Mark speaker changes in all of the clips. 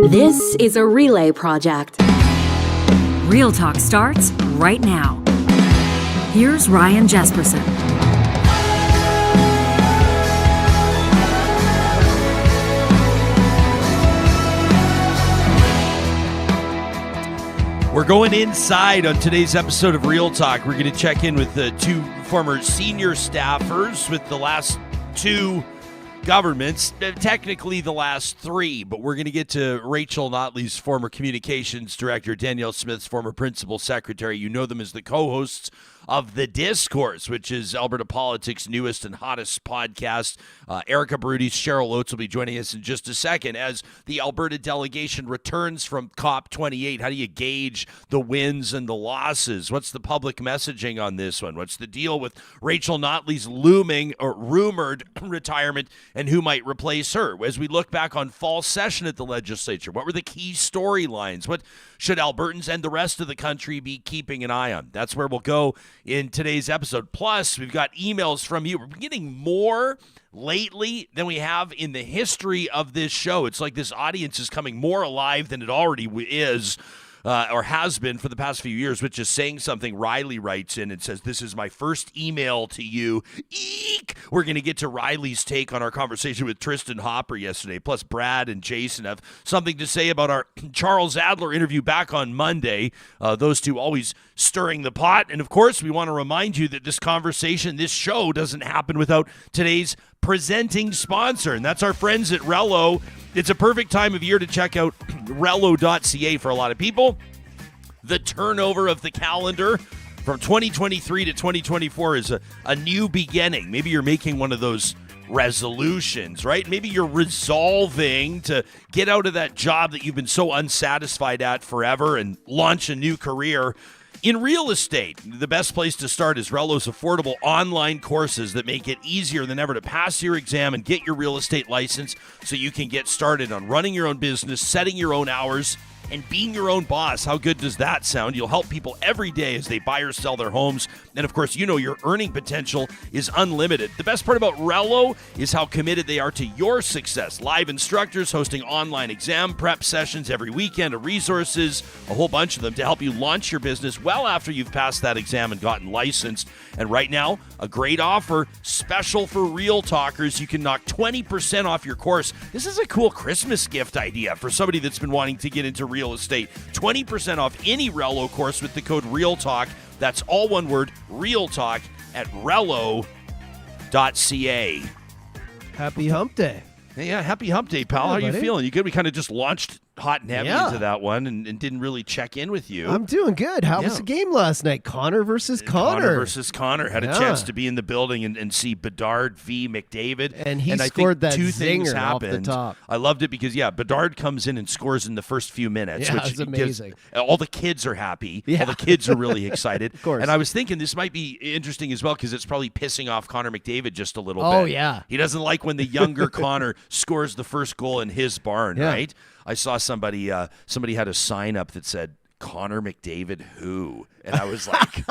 Speaker 1: This is a relay project.
Speaker 2: Real Talk starts right now. Here's Ryan Jespersen.
Speaker 3: We're going inside on today's episode of Real Talk. We're going to check in with the two former senior staffers with the last two governments, technically the last three, but we're going to get to Rachel Notley's former communications director, Danielle Smith's former principal secretary. You know them as the co-hosts of The Discourse, which is Alberta politics' newest and hottest podcast. Erika, Barootes, Cheryl, Oates will be joining us in just a second as the Alberta delegation returns from COP28. How do you gauge the wins and the losses? What's the public messaging on this one? What's the deal with Rachel Notley's looming or rumored retirement and who might replace her? As we look back on fall session at the legislature, what were the key storylines? What should Albertans and the rest of the country be keeping an eye on? That's where we'll go in today's episode. Plus, we've got emails from you. We're getting more lately than we have in the history of this show. It's like this audience is coming more alive than it already is. Or has been for the past few years, which is saying something. Riley writes in and says, "This is my first email to you." Eek! We're going to get to Riley's take on our conversation with Tristin Hopper yesterday. Plus, Brad and Jason have something to say about our Charles Adler interview back on Monday. Those two always stirring the pot. And, of course, we want to remind you that this conversation, this show, doesn't happen without today's presenting sponsor, and that's our friends at Relo. It's a perfect time of year to check out Relo.ca for a lot of people. The turnover of the calendar from 2023 to 2024 is a new beginning. Maybe you're making one of those resolutions, right? Maybe you're resolving to get out of that job that you've been so unsatisfied at forever and launch a new career. In real estate, the best place to start is Relo's affordable online courses that make it easier than ever to pass your exam and get your real estate license so you can get started on running your own business, setting your own hours, and being your own boss. How good does that sound? You'll help people every day as they buy or sell their homes. And of course, you know your earning potential is unlimited. The best part about Relo is how committed they are to your success. Live instructors hosting online exam prep sessions every weekend, resources, a whole bunch of them to help you launch your business well after you've passed that exam and gotten licensed. And right now, a great offer, special for Real Talkers. You can knock 20% off your course. This is a cool Christmas gift idea for somebody that's been wanting to get into real estate. 20% off any Relo course with the code REALTALK. That's all one word, REALTALK, at Relo.ca.
Speaker 4: Happy Hump Day.
Speaker 3: Hey, yeah, happy Hump Day, pal. How are you feeling? You good? We kind of just launched hot and heavy into that one and didn't really check in with you.
Speaker 4: I'm doing good. How was the game last night? Connor versus Connor.
Speaker 3: Had a chance to be in the building and see Bedard v. McDavid.
Speaker 4: And he scored that
Speaker 3: two things
Speaker 4: zinger
Speaker 3: happened.
Speaker 4: off the top.
Speaker 3: I loved it because, Bedard comes in and scores in the first few minutes.
Speaker 4: Yeah,
Speaker 3: which
Speaker 4: it's amazing.
Speaker 3: All the kids are happy.
Speaker 4: Yeah.
Speaker 3: All the kids are really excited.
Speaker 4: Of course.
Speaker 3: And I was thinking this might be interesting as well because it's probably pissing off Connor McDavid just a little bit.
Speaker 4: Oh, yeah.
Speaker 3: He doesn't like when the younger Connor scores the first goal in his barn, right? I saw somebody had a sign up that said, "Connor McDavid who?" And I was like,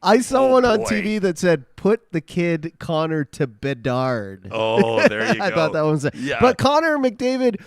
Speaker 4: I saw one on
Speaker 3: boy.
Speaker 4: TV that said, "Put the kid Connor to Bedard."
Speaker 3: Oh, there you go.
Speaker 4: I thought that one was
Speaker 3: Yeah.
Speaker 4: But Connor McDavid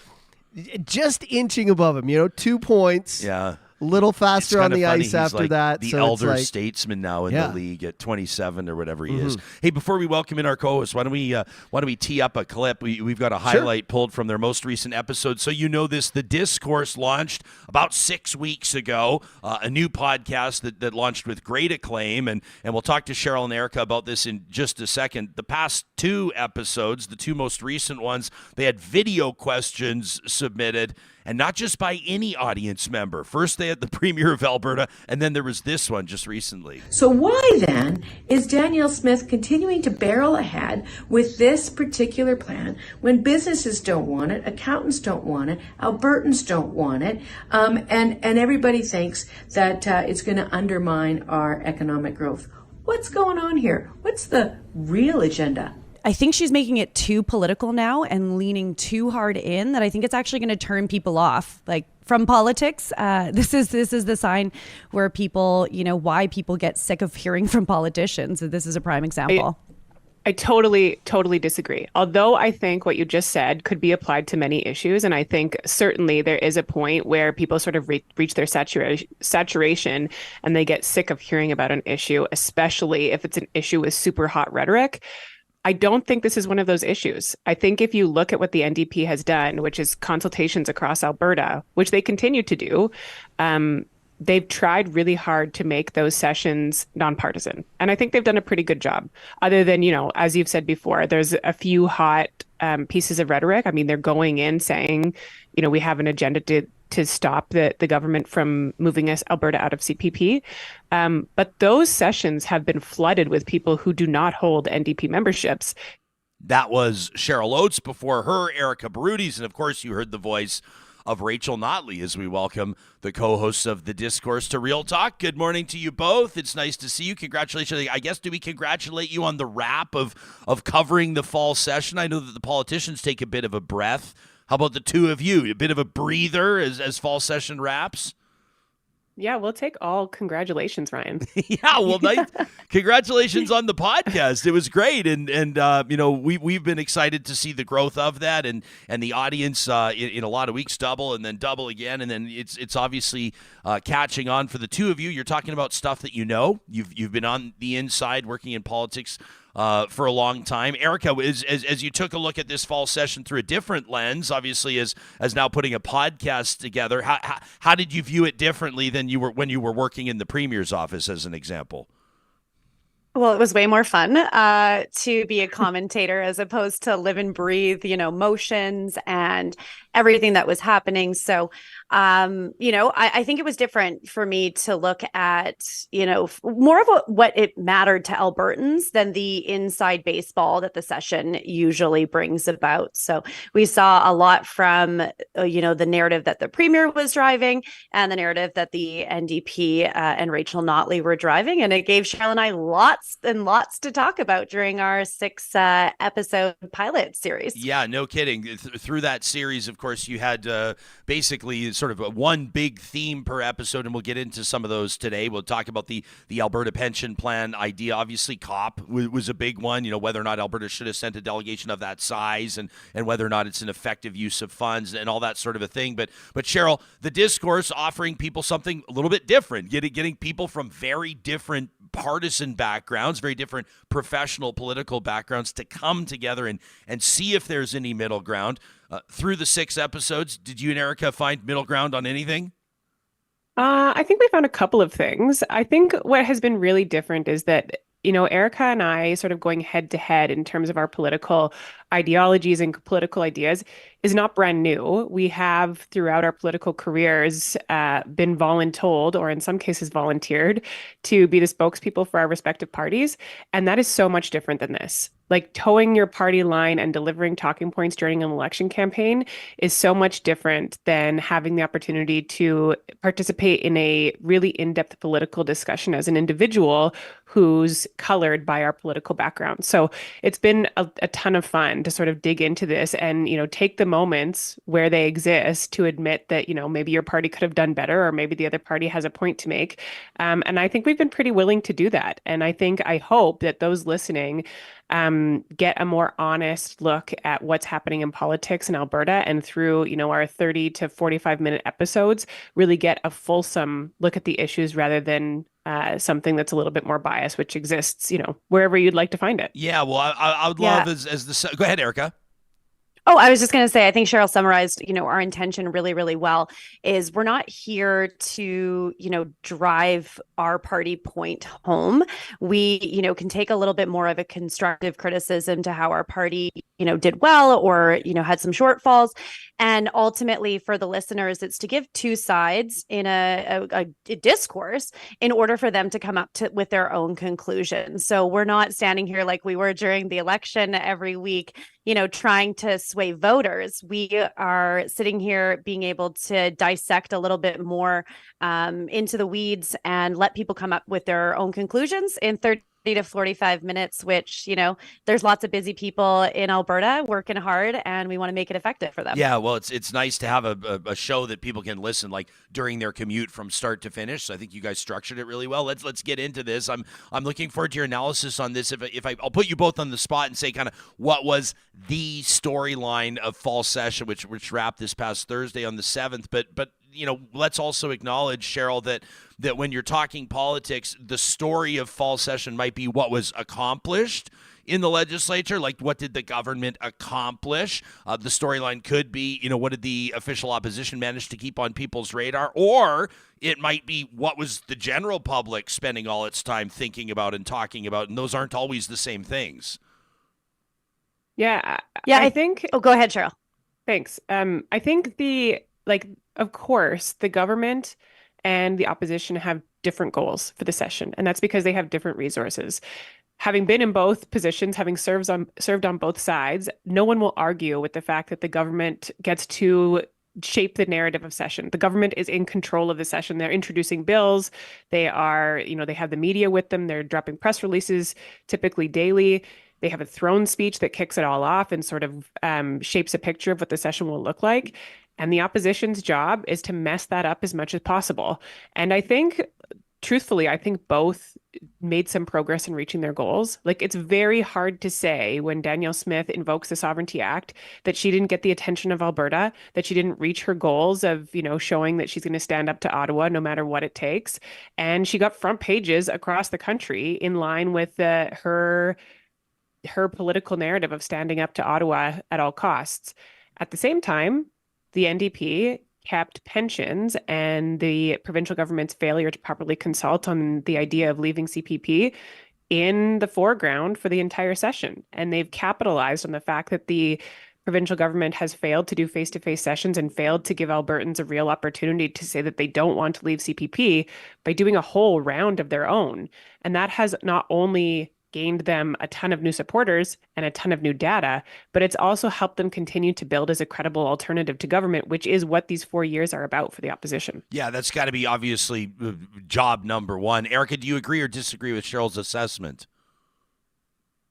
Speaker 4: just inching above him, 2 points.
Speaker 3: Yeah.
Speaker 4: Little faster on the
Speaker 3: funny.
Speaker 4: ice
Speaker 3: He's
Speaker 4: after
Speaker 3: like
Speaker 4: that.
Speaker 3: the
Speaker 4: so
Speaker 3: elder
Speaker 4: it's like,
Speaker 3: statesman now in the league at 27 or whatever he is. Hey, before we welcome in our co-host, why don't we tee up a clip? We've got a highlight pulled from their most recent episode. So you know this, The Discourse launched about 6 weeks ago, a new podcast that launched with great acclaim, and we'll talk to Cheryl and Erika about this in just a second. The past 2 episodes, the 2 most recent ones, they had video questions submitted, and not just by any audience member. First, they had the Premier of Alberta, and then there was this one just recently.
Speaker 5: So why then is Danielle Smith continuing to barrel ahead with this particular plan when businesses don't want it, accountants don't want it, Albertans don't want it, and everybody thinks that it's going to undermine our economic growth? What's going on here? What's the real agenda?
Speaker 6: I think she's making it too political now and leaning too hard in that I think it's actually going to turn people off. Like from politics, this is the sign where people, why people get sick of hearing from politicians. This is a prime example.
Speaker 7: I totally disagree. Although I think what you just said could be applied to many issues. And I think certainly there is a point where people sort of reach their saturation and they get sick of hearing about an issue, especially if it's an issue with super hot rhetoric. I don't think this is one of those issues. I think if you look at what the NDP has done, which is consultations across Alberta, which they continue to do, they've tried really hard to make those sessions nonpartisan. And I think they've done a pretty good job. Other than, as you've said before, there's a few hot pieces of rhetoric. I mean, they're going in saying, we have an agenda to stop the government from moving Alberta out of CPP. But those sessions have been flooded with people who do not hold NDP memberships.
Speaker 3: That was Cheryl Oates, before her, Erika Barootes, and of course you heard the voice of Rachel Notley as we welcome the co-hosts of the Discourse to Real Talk. Good morning to you both. It's nice to see you. Congratulations. I guess, do we congratulate you on the wrap of covering the fall session? I know that the politicians take a bit of a breath. How about the two of you? A bit of a breather as fall session wraps?
Speaker 7: Yeah, we'll take all congratulations, Ryan.
Speaker 3: Yeah, well, nice. Congratulations on the podcast. It was great, and we've been excited to see the growth of that, and the audience in a lot of weeks double, and then double again, and then it's obviously catching on for the two of you. You're talking about stuff that you've been on the inside working in politics for a long time. Erika, as you took a look at this fall session through a different lens, obviously as now putting a podcast together, how did you view it differently than you were when you were working in the Premier's office, as an example?
Speaker 6: Well, it was way more fun to be a commentator as opposed to live and breathe, motions and everything that was happening. So, I think it was different for me to look at, more of what it mattered to Albertans than the inside baseball that the session usually brings about. So we saw a lot from, the narrative that the Premier was driving and the narrative that the NDP and Rachel Notley were driving. And it gave Cheryl and I lots and lots to talk about during our 6 episode pilot series.
Speaker 3: Yeah, no kidding. Through that series, of course, you had basically sort of one big theme per episode, and we'll get into some of those today. We'll talk about the Alberta Pension Plan idea. Obviously, COP was a big one, whether or not Alberta should have sent a delegation of that size, and whether or not it's an effective use of funds and all that sort of a thing. But Cheryl, the Discourse offering people something a little bit different, getting people from very different partisan backgrounds, very different professional political backgrounds to come together and see if there's any middle ground. Through the 6 episodes, did you and Erika find middle ground on anything?
Speaker 7: I think we found a couple of things. I think what has been really different is that, Erika and I sort of going head to head in terms of our political ideologies and political ideas is not brand new. We have throughout our political careers been voluntold, or in some cases volunteered, to be the spokespeople for our respective parties. And that is so much different than this. Like, towing your party line and delivering talking points during an election campaign is so much different than having the opportunity to participate in a really in-depth political discussion as an individual who's colored by our political background. So it's been a ton of fun to sort of dig into this and, take the moments where they exist to admit that, maybe your party could have done better, or maybe the other party has a point to make. And I think we've been pretty willing to do that. And I hope that those listening get a more honest look at what's happening in politics in Alberta, and through, our 30 to 45-minute episodes, really get a fulsome look at the issues rather than something that's a little bit more biased, which exists, wherever you'd like to find it.
Speaker 3: Yeah, well, I would love go ahead, Erika.
Speaker 6: Oh, I was just going to say, I think Cheryl summarized, our intention really, really well. Is we're not here to, drive our party point home. We, can take a little bit more of a constructive criticism to how our party, did well, or, had some shortfalls. And ultimately, for the listeners, it's to give two sides in a discourse in order for them to come up with their own conclusions. So we're not standing here like we were during the election every week, trying to sway voters. We are sitting here being able to dissect a little bit more into the weeds and let people come up with their own conclusions in 30 to 45 minutes, which, there's lots of busy people in Alberta working hard, and we want to make it effective for them.
Speaker 3: Yeah, well, it's nice to have a show that people can listen like during their commute from start to finish. So I think you guys structured it really well. Let's get into this. I'm looking forward to your analysis on this. I'll put you both on the spot and say kind of what was the storyline of fall session, which wrapped this past Thursday on the 7th. But let's also acknowledge, Cheryl, that when you're talking politics, the story of fall session might be what was accomplished in the legislature, like what did the government accomplish? The storyline could be, what did the official opposition manage to keep on people's radar? Or it might be what was the general public spending all its time thinking about and talking about, and those aren't always the same things.
Speaker 7: Yeah.
Speaker 6: I think. Oh, go ahead, Cheryl.
Speaker 7: Thanks. I think of course, the government and the opposition have different goals for the session, and that's because they have different resources. Having been in both positions, having served on both sides, no one will argue with the fact that the government gets to shape the narrative of session. The government is in control of the session. They're introducing bills. They are, they have the media with them. They're dropping press releases, typically daily. They have a throne speech that kicks it all off and sort of shapes a picture of what the session will look like. And the opposition's job is to mess that up as much as possible. And truthfully, I think both made some progress in reaching their goals. It's very hard to say when Danielle Smith invokes the Sovereignty Act that she didn't get the attention of Alberta, that she didn't reach her goals of, showing that she's going to stand up to Ottawa no matter what it takes. And she got front pages across the country in line with her political narrative of standing up to Ottawa at all costs. At the same time, the NDP kept pensions and the provincial government's failure to properly consult on the idea of leaving CPP in the foreground for the entire session. And they've capitalized on the fact that the provincial government has failed to do face-to-face sessions and failed to give Albertans a real opportunity to say that they don't want to leave CPP by doing a whole round of their own. And that has not only gained them a ton of new supporters and a ton of new data, but it's also helped them continue to build as a credible alternative to government, which is what these 4 years are about for the opposition.
Speaker 3: Yeah, that's got to be obviously job number one. Erika, do you agree or disagree with Cheryl's assessment?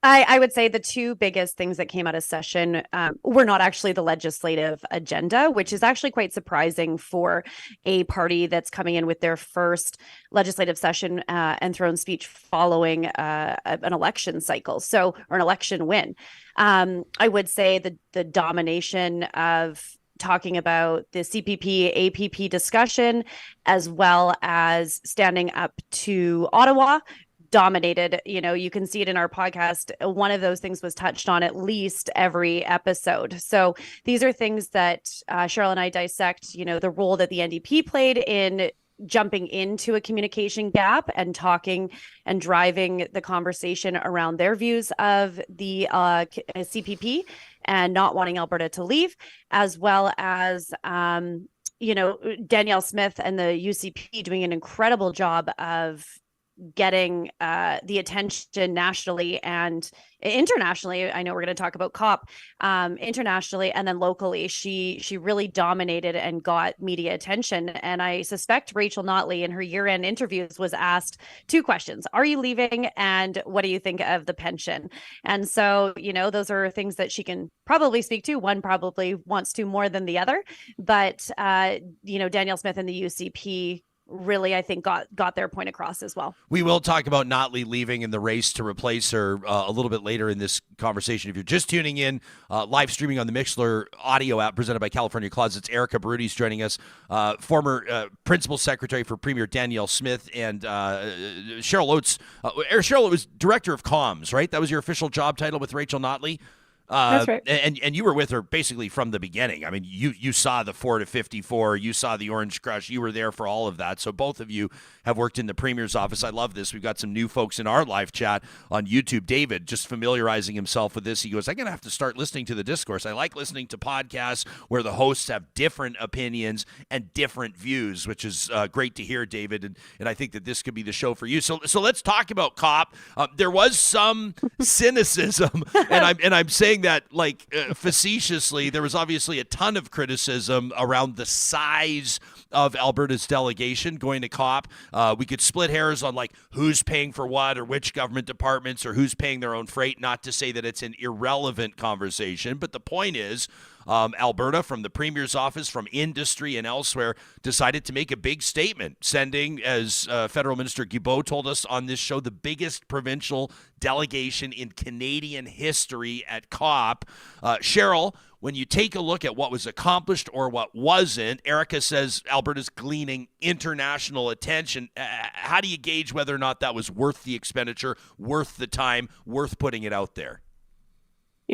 Speaker 6: I would say the two biggest things that came out of session were not actually the legislative agenda, which is actually quite surprising for a party that's coming in with their first legislative session and throne speech following an election cycle, or an election win. I would say the domination of talking about the CPP APP discussion, as well as standing up to Ottawa, dominated. You can see it in our podcast. One of those things was touched on at least every episode. So these are things that Cheryl and I dissect, the role that the NDP played in jumping into a communication gap and talking and driving the conversation around their views of the CPP and not wanting Alberta to leave, as well as Danielle Smith and the UCP doing an incredible job of getting the attention nationally and internationally. I know we're going to talk about COP internationally, and then locally. She really dominated and got media attention. And I suspect Rachel Notley in her year-end interviews was asked two questions: are you leaving, and what do you think of the pension? And so, those are things that she can probably speak to. One probably wants to more than the other, but Danielle Smith and the UCP really, I think, got their point across as well.
Speaker 3: We will talk about Notley leaving in the race to replace her a little bit later in this conversation. If you're just tuning in, live streaming on the Mixlr audio app presented by California Closets, Erika Barootes joining us, former principal secretary for Premier Danielle Smith, and Cheryl Oates. Cheryl was director of comms, right? That was your official job title with Rachel Notley.
Speaker 7: That's right.
Speaker 3: And you were with her basically from the beginning. I mean, you saw the 4 to 54, you saw the Orange Crush, you were there for all of that. So both of you have worked in the Premier's office. I love this. We've got some new folks in our live chat on YouTube. David just familiarizing himself with this. He goes, I'm going to have to start listening to the Discourse. I like listening to podcasts where the hosts have different opinions and different views, which is great to hear, David. And I think that this could be the show for you. So let's talk about COP. There was some cynicism, and I'm saying saying that facetiously. There was obviously a ton of criticism around the size of Alberta's delegation going to COP. We could split hairs on who's paying for what or which government departments or who's paying their own freight. Not to say that it's an irrelevant conversation, but the point is Alberta, from the Premier's office, from industry and elsewhere, decided to make a big statement, sending, as Federal Minister Guilbeault told us on this show, the biggest provincial delegation in Canadian history at COP. Cheryl, when you take a look at what was accomplished or what wasn't, Erika says Alberta's gleaning international attention. How do you gauge whether or not that was worth the expenditure, worth the time, worth putting it out there?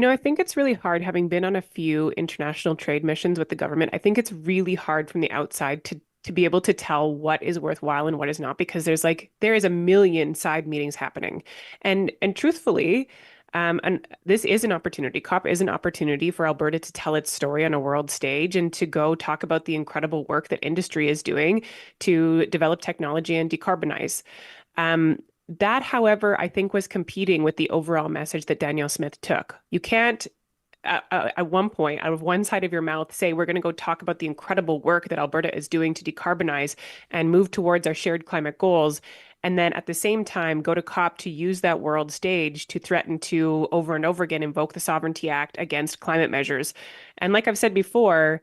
Speaker 7: I think it's really hard, having been on a few international trade missions with the government. I think it's really hard from the outside to be able to tell what is worthwhile and what is not, because there is a million side meetings happening. And truthfully, and this is an opportunity. COP is an opportunity for Alberta to tell its story on a world stage and to go talk about the incredible work that industry is doing to develop technology and decarbonize. That, however, I think was competing with the overall message that Danielle Smith took. You can't, at one point, out of one side of your mouth, say we're going to go talk about the incredible work that Alberta is doing to decarbonize and move towards our shared climate goals, and then at the same time go to COP to use that world stage to threaten to over and over again invoke the Sovereignty Act against climate measures. And like I've said before,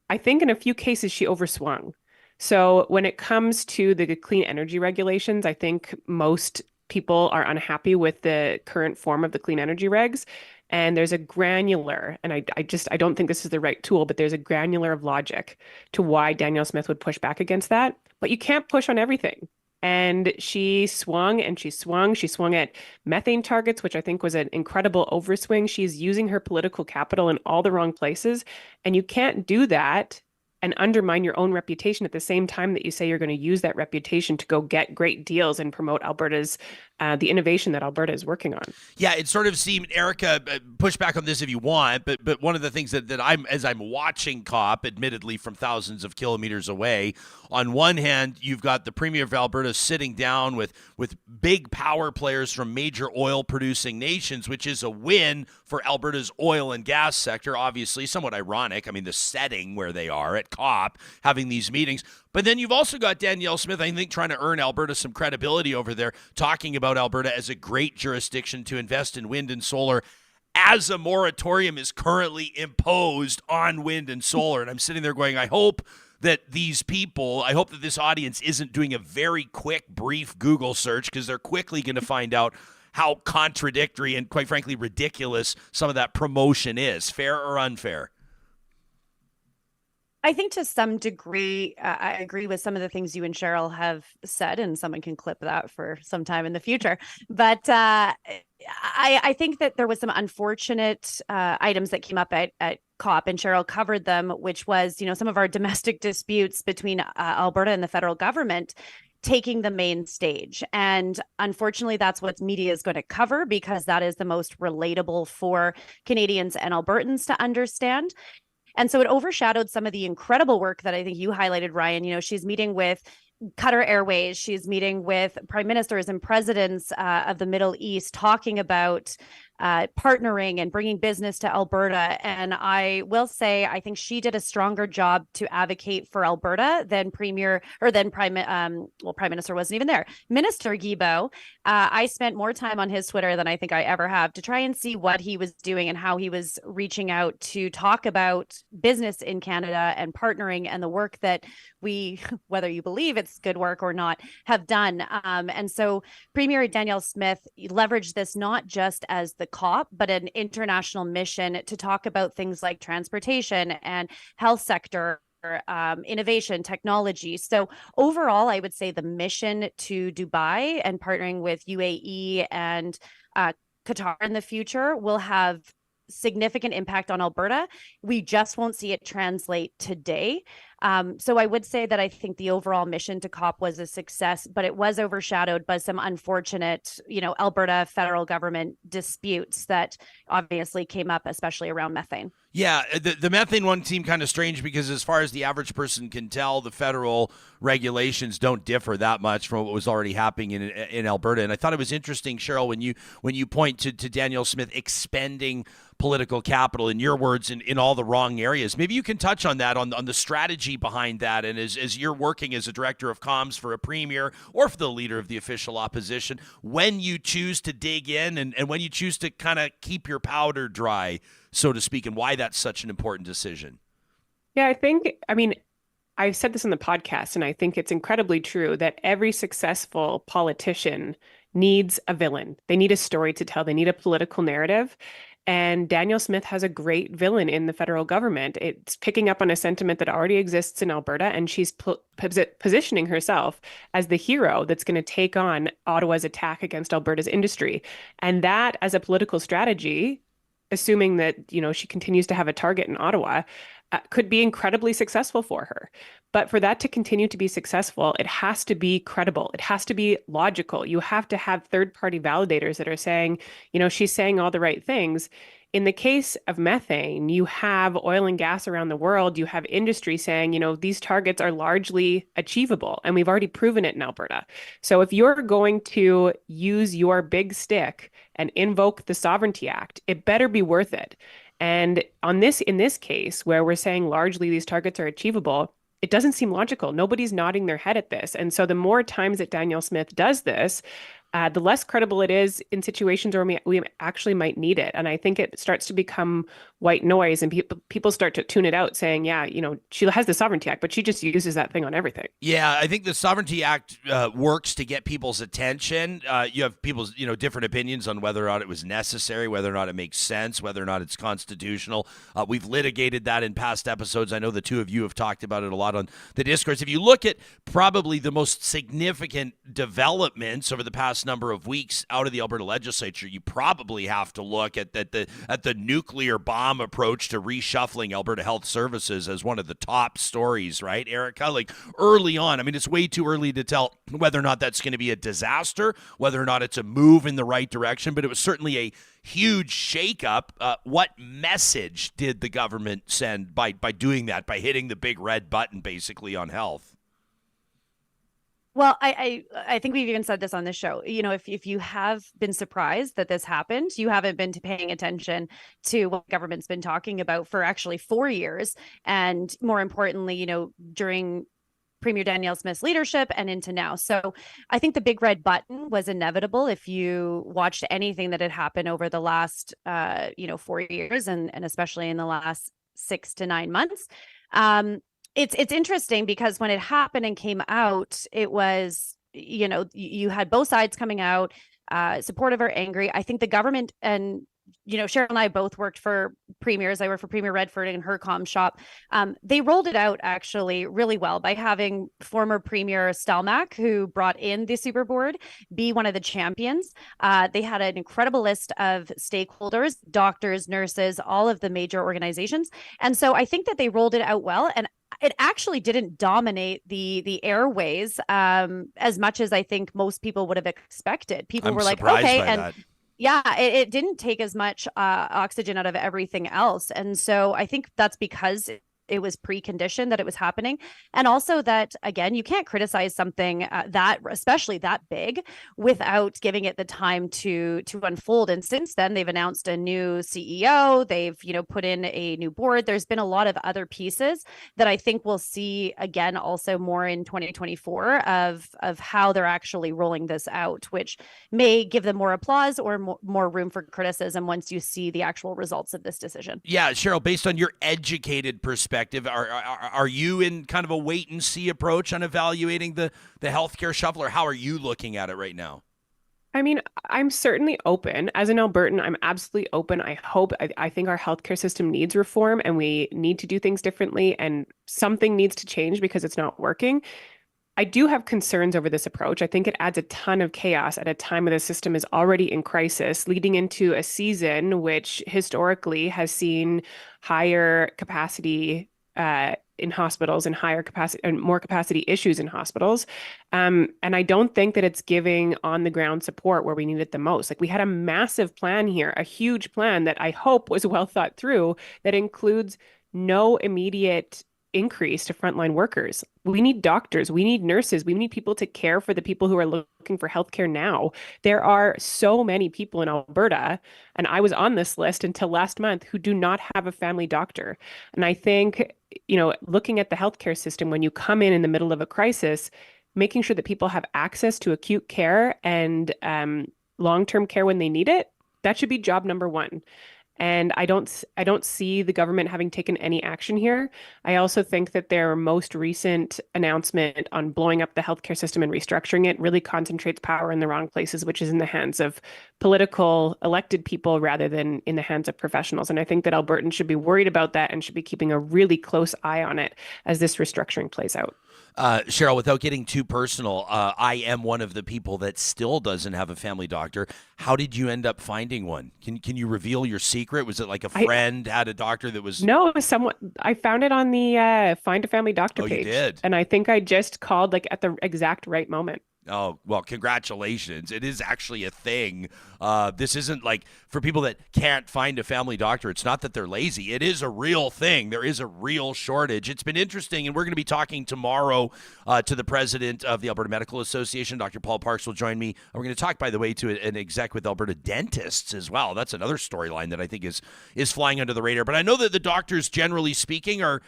Speaker 7: I think in a few cases she overswung. So when it comes to the clean energy regulations, I think most people are unhappy with the current form of the clean energy regs. And there's a granular, and I don't think this is the right tool, but there's a granular of logic to why Danielle Smith would push back against that. But you can't push on everything. And she swung and she swung. She swung at methane targets, which I think was an incredible overswing. She's using her political capital in all the wrong places. And you can't do that and undermine your own reputation at the same time that you say you're going to use that reputation to go get great deals and promote Alberta's, the innovation that Alberta is working on.
Speaker 3: Yeah, it sort of seemed, Erika, push back on this if you want, but one of the things that as I'm watching COP, admittedly from thousands of kilometers away, on one hand, you've got the Premier of Alberta sitting down with big power players from major oil-producing nations, which is a win for Alberta's oil and gas sector, obviously, somewhat ironic. I mean, the setting where they are at COP, having these meetings. But then you've also got Danielle Smith, I think, trying to earn Alberta some credibility over there, talking about Alberta as a great jurisdiction to invest in wind and solar as a moratorium is currently imposed on wind and solar. And I'm sitting there going, I hope that this audience isn't doing a very quick, brief Google search, because they're quickly going to find out how contradictory and, quite frankly, ridiculous some of that promotion is. Fair or unfair?
Speaker 6: I think to some degree, I agree with some of the things you and Cheryl have said, and someone can clip that for some time in the future. But I think that there was some unfortunate items that came up at COP, and Cheryl covered them, which was, some of our domestic disputes between Alberta and the federal government taking the main stage. And unfortunately, that's what media is going to cover, because that is the most relatable for Canadians and Albertans to understand. And so it overshadowed some of the incredible work that I think you highlighted, Ryan. She's meeting with Qatar Airways. She's meeting with prime ministers and presidents of the Middle East, talking about partnering and bringing business to Alberta. And I will say, I think she did a stronger job to advocate for Alberta than Prime Minister wasn't even there. Minister Guilbeault, I spent more time on his Twitter than I think I ever have to try and see what he was doing and how he was reaching out to talk about business in Canada and partnering and the work that we, whether you believe it's good work or not, have done. And so Premier Danielle Smith leveraged this not just as the COP, but an international mission to talk about things like transportation and health sector, innovation, technology. So overall, I would say the mission to Dubai and partnering with UAE and Qatar in the future will have significant impact on Alberta. We just won't see it translate today. So I would say that I think the overall mission to COP was a success, but it was overshadowed by some unfortunate, Alberta federal government disputes that obviously came up, especially around methane.
Speaker 3: Yeah, the methane one seemed kind of strange because as far as the average person can tell, the federal regulations don't differ that much from what was already happening in Alberta. And I thought it was interesting, Cheryl, when you point to Danielle Smith expending political capital, in your words, in all the wrong areas. Maybe you can touch on that, on the strategy behind that. And as you're working as a director of comms for a premier or for the leader of the official opposition, when you choose to dig in and when you choose to kind of keep your powder dry, so to speak, and why that's such an important decision.
Speaker 7: Yeah, I've said this in the podcast, and I think it's incredibly true that every successful politician needs a villain. They need a story to tell. They need a political narrative. And Danielle Smith has a great villain in the federal government. It's picking up on a sentiment that already exists in Alberta, and she's positioning herself as the hero that's going to take on Ottawa's attack against Alberta's industry. And that, as a political strategy, assuming that, she continues to have a target in Ottawa, could be incredibly successful for her. But for that to continue to be successful, it has to be credible. It has to be logical. You have to have third-party validators that are saying, she's saying all the right things. In the case of methane, you have oil and gas around the world. You have industry saying, these targets are largely achievable, and we've already proven it in Alberta. So if you're going to use your big stick and invoke the Sovereignty Act, it better be worth it. And in this case, where we're saying largely these targets are achievable, it doesn't seem logical. Nobody's nodding their head at this. And so the more times that Danielle Smith does this, the less credible it is in situations where we actually might need it. And I think it starts to become white noise, and people start to tune it out, saying, yeah, she has the Sovereignty Act, but she just uses that thing on everything.
Speaker 3: Yeah, I think the Sovereignty Act works to get people's attention. You have people's, different opinions on whether or not it was necessary, whether or not it makes sense, whether or not it's constitutional. We've litigated that in past episodes. I know the two of you have talked about it a lot on the Discourse. If you look at probably the most significant developments over the past number of weeks out of the Alberta legislature, you probably have to look at the nuclear bomb approach to reshuffling Alberta Health Services as one of the top stories, right, Erika? Like early on, it's way too early to tell whether or not that's going to be a disaster, whether or not it's a move in the right direction, but it was certainly a huge shakeup. What message did the government send by doing that, by hitting the big red button basically on health?
Speaker 6: Well, I think we've even said this on this show. If you have been surprised that this happened, you haven't been paying attention to what the government's been talking about for actually 4 years. And more importantly, during Premier Danielle Smith's leadership and into now. So I think the big red button was inevitable if you watched anything that had happened over the last, 4 years and especially in the last 6 to 9 months. It's interesting because when it happened and came out, it was, you had both sides coming out, supportive or angry. I think the government and, Cheryl and I both worked for premiers. I worked for Premier Redford in her comm shop. They rolled it out actually really well by having former Premier Stelmach, who brought in the Super Board, be one of the champions. They had an incredible list of stakeholders, doctors, nurses, all of the major organizations. And so I think that they rolled it out well. And it actually didn't dominate the airways as much as I think most people would have expected. People were like, okay, and that. Yeah, it didn't take as much oxygen out of everything else. And so I think that's because it was preconditioned that it was happening. And also that, again, you can't criticize something especially that big, without giving it the time to unfold. And since then, they've announced a new CEO. They've, put in a new board. There's been a lot of other pieces that I think we'll see again also more in 2024 of how they're actually rolling this out, which may give them more applause or more room for criticism once you see the actual results of this decision.
Speaker 3: Yeah, Cheryl, based on your educated perspective, are you in kind of a wait and see approach on evaluating the healthcare shuffle, or how are you looking at it right now?
Speaker 7: I'm certainly open. As an Albertan, I'm absolutely open. I think our healthcare system needs reform, and we need to do things differently, and something needs to change because it's not working. I do have concerns over this approach. I think it adds a ton of chaos at a time when the system is already in crisis, leading into a season which historically has seen higher capacity in hospitals and higher capacity and more capacity issues in hospitals. And I don't think that it's giving on the ground support where we need it the most. Like we had a massive plan here, a huge plan that I hope was well thought through that includes no immediate increase to frontline workers. We need doctors, we need nurses, we need people to care for the people who are looking for healthcare now. There are so many people in Alberta, and I was on this list until last month, who do not have a family doctor. And I think, looking at the healthcare system, when you come in the middle of a crisis, making sure that people have access to acute care and long-term care when they need it, that should be job number one. And I don't see the government having taken any action here. I also think that their most recent announcement on blowing up the healthcare system and restructuring it really concentrates power in the wrong places, which is in the hands of political elected people rather than in the hands of professionals. And I think that Albertans should be worried about that and should be keeping a really close eye on it as this restructuring plays out.
Speaker 3: Cheryl, without getting too personal, I am one of the people that still doesn't have a family doctor. How did you end up finding one? Can you reveal your secret? Was it like a friend had a doctor that was...
Speaker 7: No, someone. I found it on the Find a Family Doctor page.
Speaker 3: You did?
Speaker 7: And I think I just called at the exact right moment.
Speaker 3: Oh, well, congratulations. It is actually a thing. This isn't like for people that can't find a family doctor. It's not that they're lazy. It is a real thing. There is a real shortage. It's been interesting, and we're going to be talking tomorrow to the president of the Alberta Medical Association. Dr. Paul Parks will join me. We're going to talk, by the way, to an exec with Alberta dentists as well. That's another storyline that I think is flying under the radar. But I know that the doctors, generally speaking, are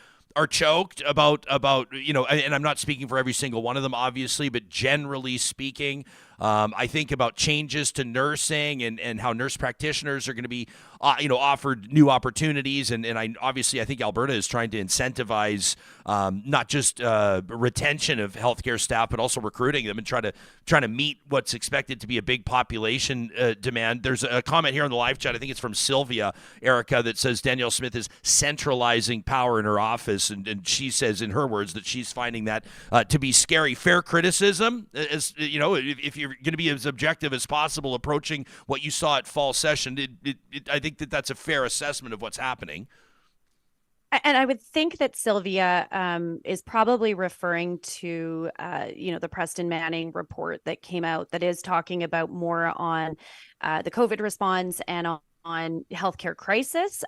Speaker 3: choked about and I'm not speaking for every single one of them, obviously, but generally speaking, I think about changes to nursing and how nurse practitioners are going to be, offered new opportunities. And I think Alberta is trying to incentivize not just retention of healthcare staff, but also recruiting them and trying to meet what's expected to be a big population demand. There's a comment here on the live chat. I think it's from Sylvia, Erika, that says Danielle Smith is centralizing power in her office. And she says, in her words, that she's finding that to be scary. Fair criticism, as if you're going to be as objective as possible approaching what you saw at fall session. I think that's a fair assessment of what's happening.
Speaker 6: And I would think that Sylvia is probably referring to, the Preston Manning report that came out that is talking about more on the COVID response and on healthcare crisis.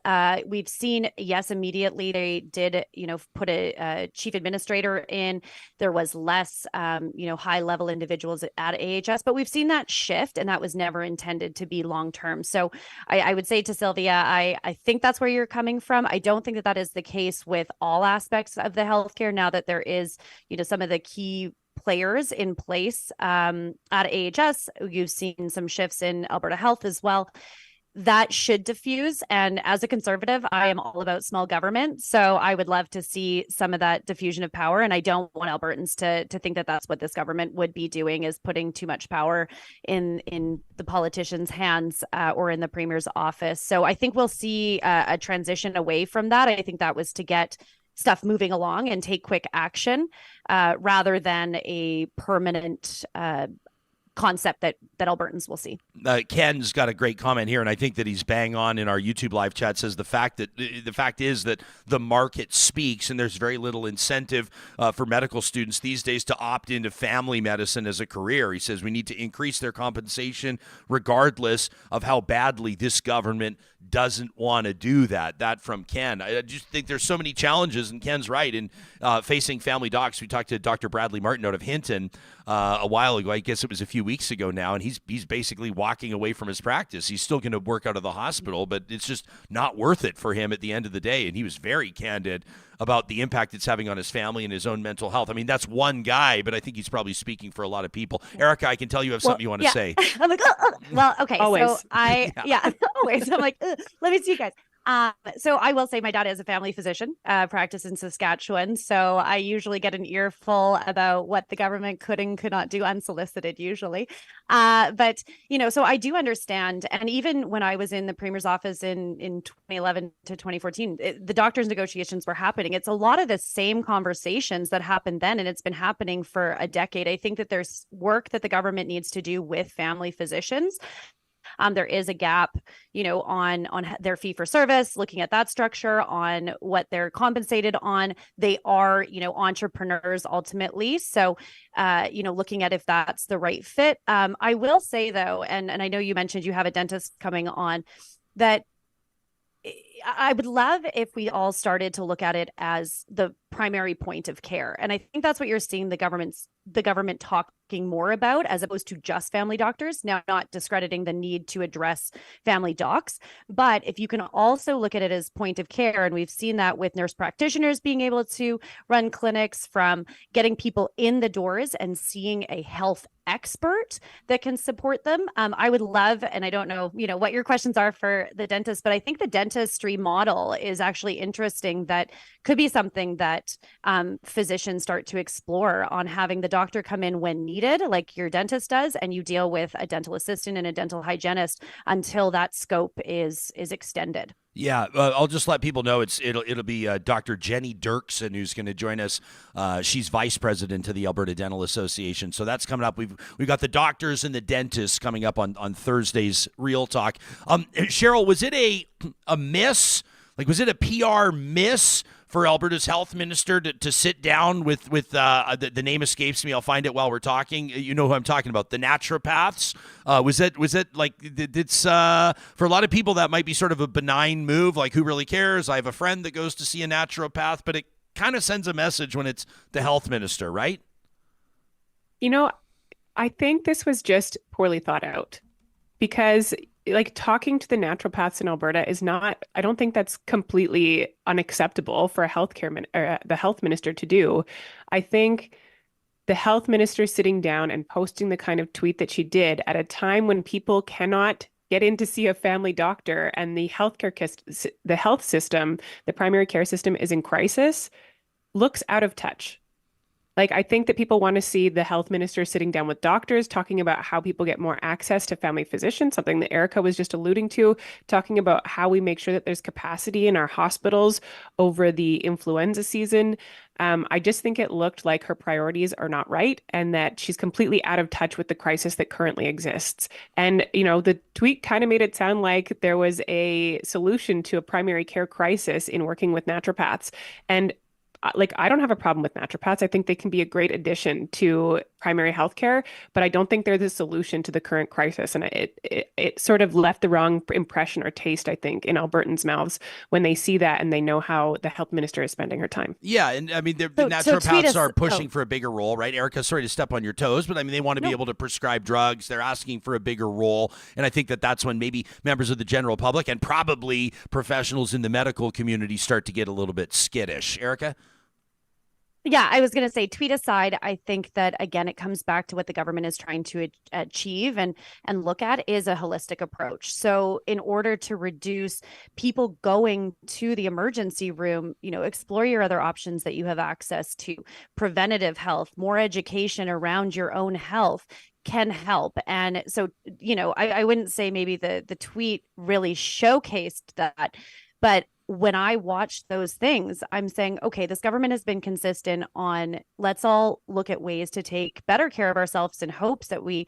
Speaker 6: We've seen, yes, immediately they did, put a chief administrator in. There was less, high level individuals at AHS, but we've seen that shift, and that was never intended to be long term. So I would say to Sylvia, I think that's where you're coming from. I don't think that is the case with all aspects of the healthcare now that there is, some of the key players in place at AHS. You've seen some shifts in Alberta Health as well. That should diffuse. And as a conservative, I am all about small government. So I would love to see some of that diffusion of power. And I don't want Albertans to think that that's what this government would be doing, is putting too much power in the politicians' hands or in the premier's office. So I think we'll see a transition away from that. I think that was to get stuff moving along and take quick action rather than a permanent concept that Albertans will see.
Speaker 3: Ken's got a great comment here, and I think that he's bang on in our YouTube live chat. Says the fact is that the market speaks, and there's very little incentive for medical students these days to opt into family medicine as a career. He says we need to increase their compensation regardless of how badly this government doesn't want to do that. That from Ken. I just think there's so many challenges, and Ken's right in facing family docs. We talked to Dr. Bradley Martin out of Hinton a while ago. I guess it was a few weeks ago now, and he's basically walking away from his practice. He's still going to work out of the hospital, but it's just not worth it for him at the end of the day. And he was very candid about the impact it's having on his family and his own mental health. I mean, that's one guy, but I think he's probably speaking for a lot of people. Erika, I can tell you have something you want to say.
Speaker 6: I'm like, well, okay.
Speaker 7: Always.
Speaker 6: So always. I'm like, let me see you guys. So I will say my dad is a family physician, practice in Saskatchewan. So I usually get an earful about what the government could and could not do, unsolicited usually. But, so I do understand. And even when I was in the Premier's office in 2011 to 2014, the doctors' negotiations were happening. It's a lot of the same conversations that happened then, and it's been happening for a decade. I think that there's work that the government needs to do with family physicians. There is a gap, on their fee for service, looking at that structure, on what they're compensated on. They are, entrepreneurs ultimately. So, looking at if that's the right fit. I will say though, and I know you mentioned you have a dentist coming on, that I would love if we all started to look at it as the primary point of care. And I think that's what you're seeing the government talking more about, as opposed to just family doctors. Now, not discrediting the need to address family docs, but if you can also look at it as point of care, and we've seen that with nurse practitioners being able to run clinics, from getting people in the doors and seeing a health expert that can support them. I would love, and I don't know, what your questions are for the dentist, but I think the dentistry model is actually interesting. That could be something that physicians start to explore, on having the doctor come in when needed, like your dentist does, and you deal with a dental assistant and a dental hygienist until that scope is extended.
Speaker 3: Yeah, I'll just let people know it'll be Dr. Jenny Dirksen who's going to join us. She's vice president of the Alberta Dental Association, so that's coming up. We've got the doctors and the dentists coming up on Thursday's Real Talk. Cheryl, was it a miss? Like, was it a PR miss for Alberta's health minister to sit down with the name escapes me? I'll find it while we're talking. You know who I'm talking about, the naturopaths. Was it like, it's for a lot of people that might be sort of a benign move, like who really cares? I have a friend that goes to see a naturopath, but it kind of sends a message when it's the health minister, right?
Speaker 7: I think this was just poorly thought out, because like talking to the naturopaths in Alberta is not, I don't think that's completely unacceptable for the health minister to do. I think the health minister sitting down and posting the kind of tweet that she did at a time when people cannot get in to see a family doctor, and the health system, the primary care system, is in crisis, looks out of touch. Like, I think that people want to see the health minister sitting down with doctors, talking about how people get more access to family physicians, something that Erika was just alluding to, talking about how we make sure that there's capacity in our hospitals over the influenza season. I just think it looked like her priorities are not right, and that she's completely out of touch with the crisis that currently exists. And, the tweet kind of made it sound like there was a solution to a primary care crisis in working with naturopaths. And I don't have a problem with naturopaths. I think they can be a great addition to primary healthcare, but I don't think they're the solution to the current crisis. And it sort of left the wrong impression or taste, I think, in Albertans' mouths when they see that and they know how the health minister is spending her time.
Speaker 3: Yeah, and I mean, the naturopaths are pushing for a bigger role, right? Erika, sorry to step on your toes, but I mean, they want to be able to prescribe drugs. They're asking for a bigger role. And I think that's when maybe members of the general public and probably professionals in the medical community start to get a little bit skittish. Erika?
Speaker 6: Yeah, I was going to say, tweet aside, I think that, again, it comes back to what the government is trying to achieve and look at is a holistic approach. So in order to reduce people going to the emergency room, explore your other options that you have access to. Preventative health, more education around your own health can help. And so, I wouldn't say maybe the tweet really showcased that, but when I watched those things, I'm saying, okay, this government has been consistent on, let's all look at ways to take better care of ourselves in hopes that we,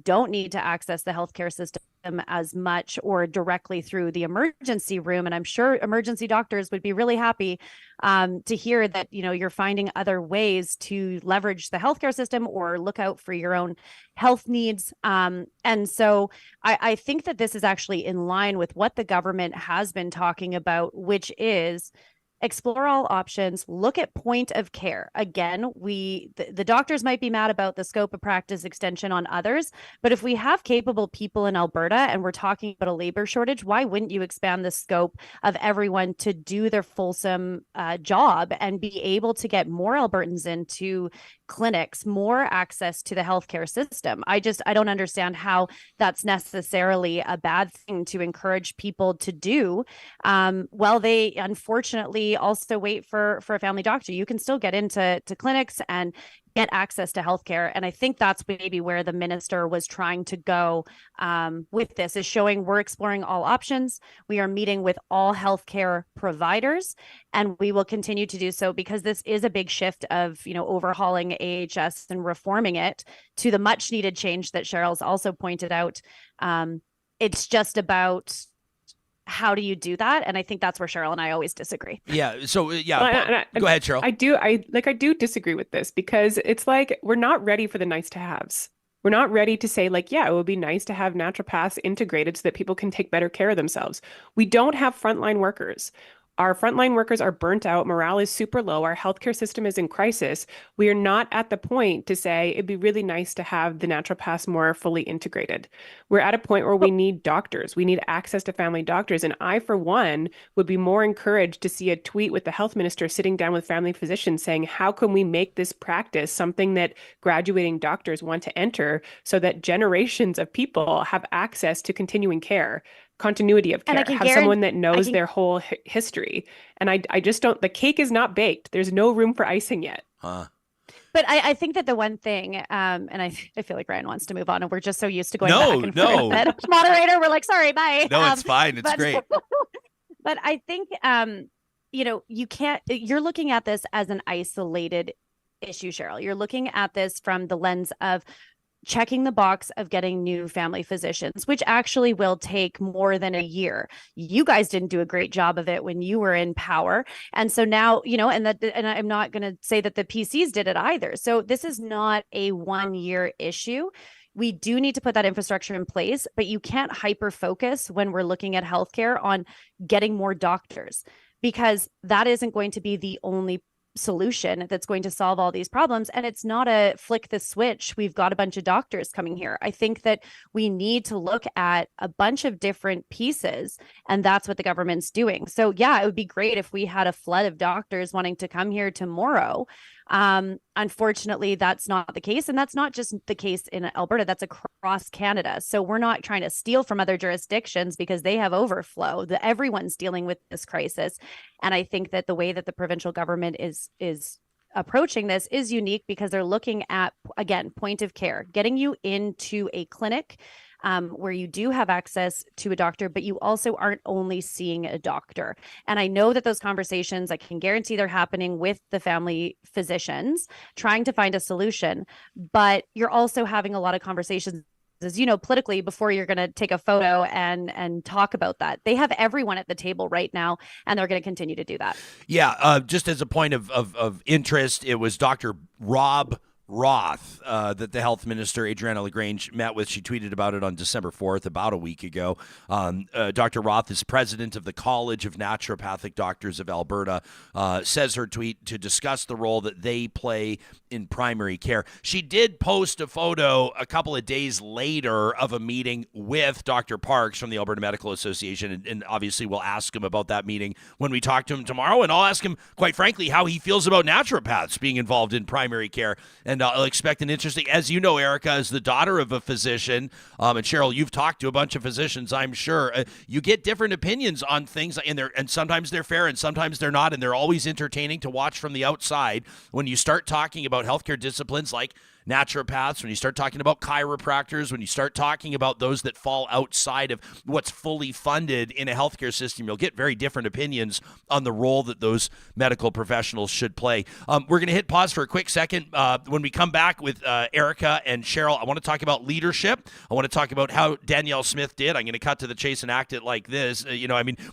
Speaker 6: don't need to access the healthcare system as much or directly through the emergency room. And I'm sure emergency doctors would be really happy to hear that, you're finding other ways to leverage the healthcare system or look out for your own health needs. And so I think that this is actually in line with what the government has been talking about, which is explore all options, look at point of care. Again, the doctors might be mad about the scope of practice extension on others, but if we have capable people in Alberta and we're talking about a labor shortage, why wouldn't you expand the scope of everyone to do their fulsome job and be able to get more Albertans into clinics, more access to the healthcare system? I don't understand how that's necessarily a bad thing to encourage people to do. Well, they unfortunately also wait for a family doctor. You can still get into clinics and get access to healthcare. And I think that's maybe where the minister was trying to go with this, is showing we're exploring all options. We are meeting with all healthcare providers, and we will continue to do so, because this is a big shift of, overhauling AHS and reforming it to the much needed change that Cheryl's also pointed out. It's just about how do you do that? And I think that's where Cheryl and I always disagree.
Speaker 3: Yeah. So,
Speaker 7: Well, and
Speaker 3: go ahead, Cheryl.
Speaker 7: I do disagree with this because it's like we're not ready for the nice to haves. We're not ready to say like, yeah, it would be nice to have naturopaths integrated so that people can take better care of themselves. We don't have frontline workers. Our frontline workers are burnt out. Morale is super low. Our healthcare system is in crisis. We are not at the point to say it'd be really nice to have the naturopaths more fully integrated. We're at a point where we need doctors. We need access to family doctors. And I, for one, would be more encouraged to see a tweet with the health minister sitting down with family physicians saying, how can we make this practice something that graduating doctors want to enter so that generations of people have access to continuing care? Continuity of care, have someone that knows their whole history. And I just don't, the cake is not baked. There's no room for icing yet.
Speaker 6: But I think that the one thing, and I feel like Ryan wants to move on, and we're just so used to going back and forth. That moderator, we're like, sorry, bye.
Speaker 3: No, it's fine. It's great.
Speaker 6: But I think, you're looking at this as an isolated issue, Cheryl. You're looking at this from the lens of checking the box of getting new family physicians, which actually will take more than a year. You guys didn't do a great job of it when you were in power. And so now, and I'm not going to say that the PCs did it either. So this is not a 1 year issue. We do need to put that infrastructure in place, but you can't hyper focus when we're looking at healthcare on getting more doctors, because that isn't going to be the only solution that's going to solve all these problems. And it's not a flick the switch, we've got a bunch of doctors coming here. I think that we need to look at a bunch of different pieces, and that's what the government's doing. So yeah, it would be great if we had a flood of doctors wanting to come here tomorrow. Unfortunately, that's not the case. And that's not just the case in Alberta, that's across Canada. So we're not trying to steal from other jurisdictions because they have overflow. Everyone's dealing with this crisis. And I think that the way that the provincial government is approaching this is unique because they're looking at, again, point of care, getting you into a clinic where you do have access to a doctor, but you also aren't only seeing a doctor. And I know that those conversations, I can guarantee they're happening with the family physicians, trying to find a solution, but you're also having a lot of conversations, as you know, politically, before you're going to take a photo and talk about that. They have everyone at the table right now, and they're going to continue to do that.
Speaker 3: Yeah, just as a point of interest, it was Dr. Rob Roth that the health minister, Adriana LaGrange, met with. She tweeted about it on December 4th, about a week ago. Dr. Roth is president of the College of Naturopathic Doctors of Alberta, says her tweet to discuss the role that they play in primary care. She did post a photo a couple of days later of a meeting with Dr. Parks from the Alberta Medical Association, and obviously we'll ask him about that meeting when we talk to him tomorrow, and I'll ask him, quite frankly, how he feels about naturopaths being involved in primary care. And I'll expect an interesting, as you know, Erika, as the daughter of a physician, and Cheryl, you've talked to a bunch of physicians, I'm sure. You get different opinions on things, and sometimes they're fair and sometimes they're not, and they're always entertaining to watch from the outside. When you start talking about healthcare disciplines like naturopaths, when you start talking about chiropractors, when you start talking about those that fall outside of what's fully funded in a healthcare system, you'll get very different opinions on the role that those medical professionals should play. We're going to hit pause for a quick second. When we come back with Erika and Cheryl, I want to talk about leadership. I want to talk about how Danielle Smith did. I'm going to cut to the chase and act it like this.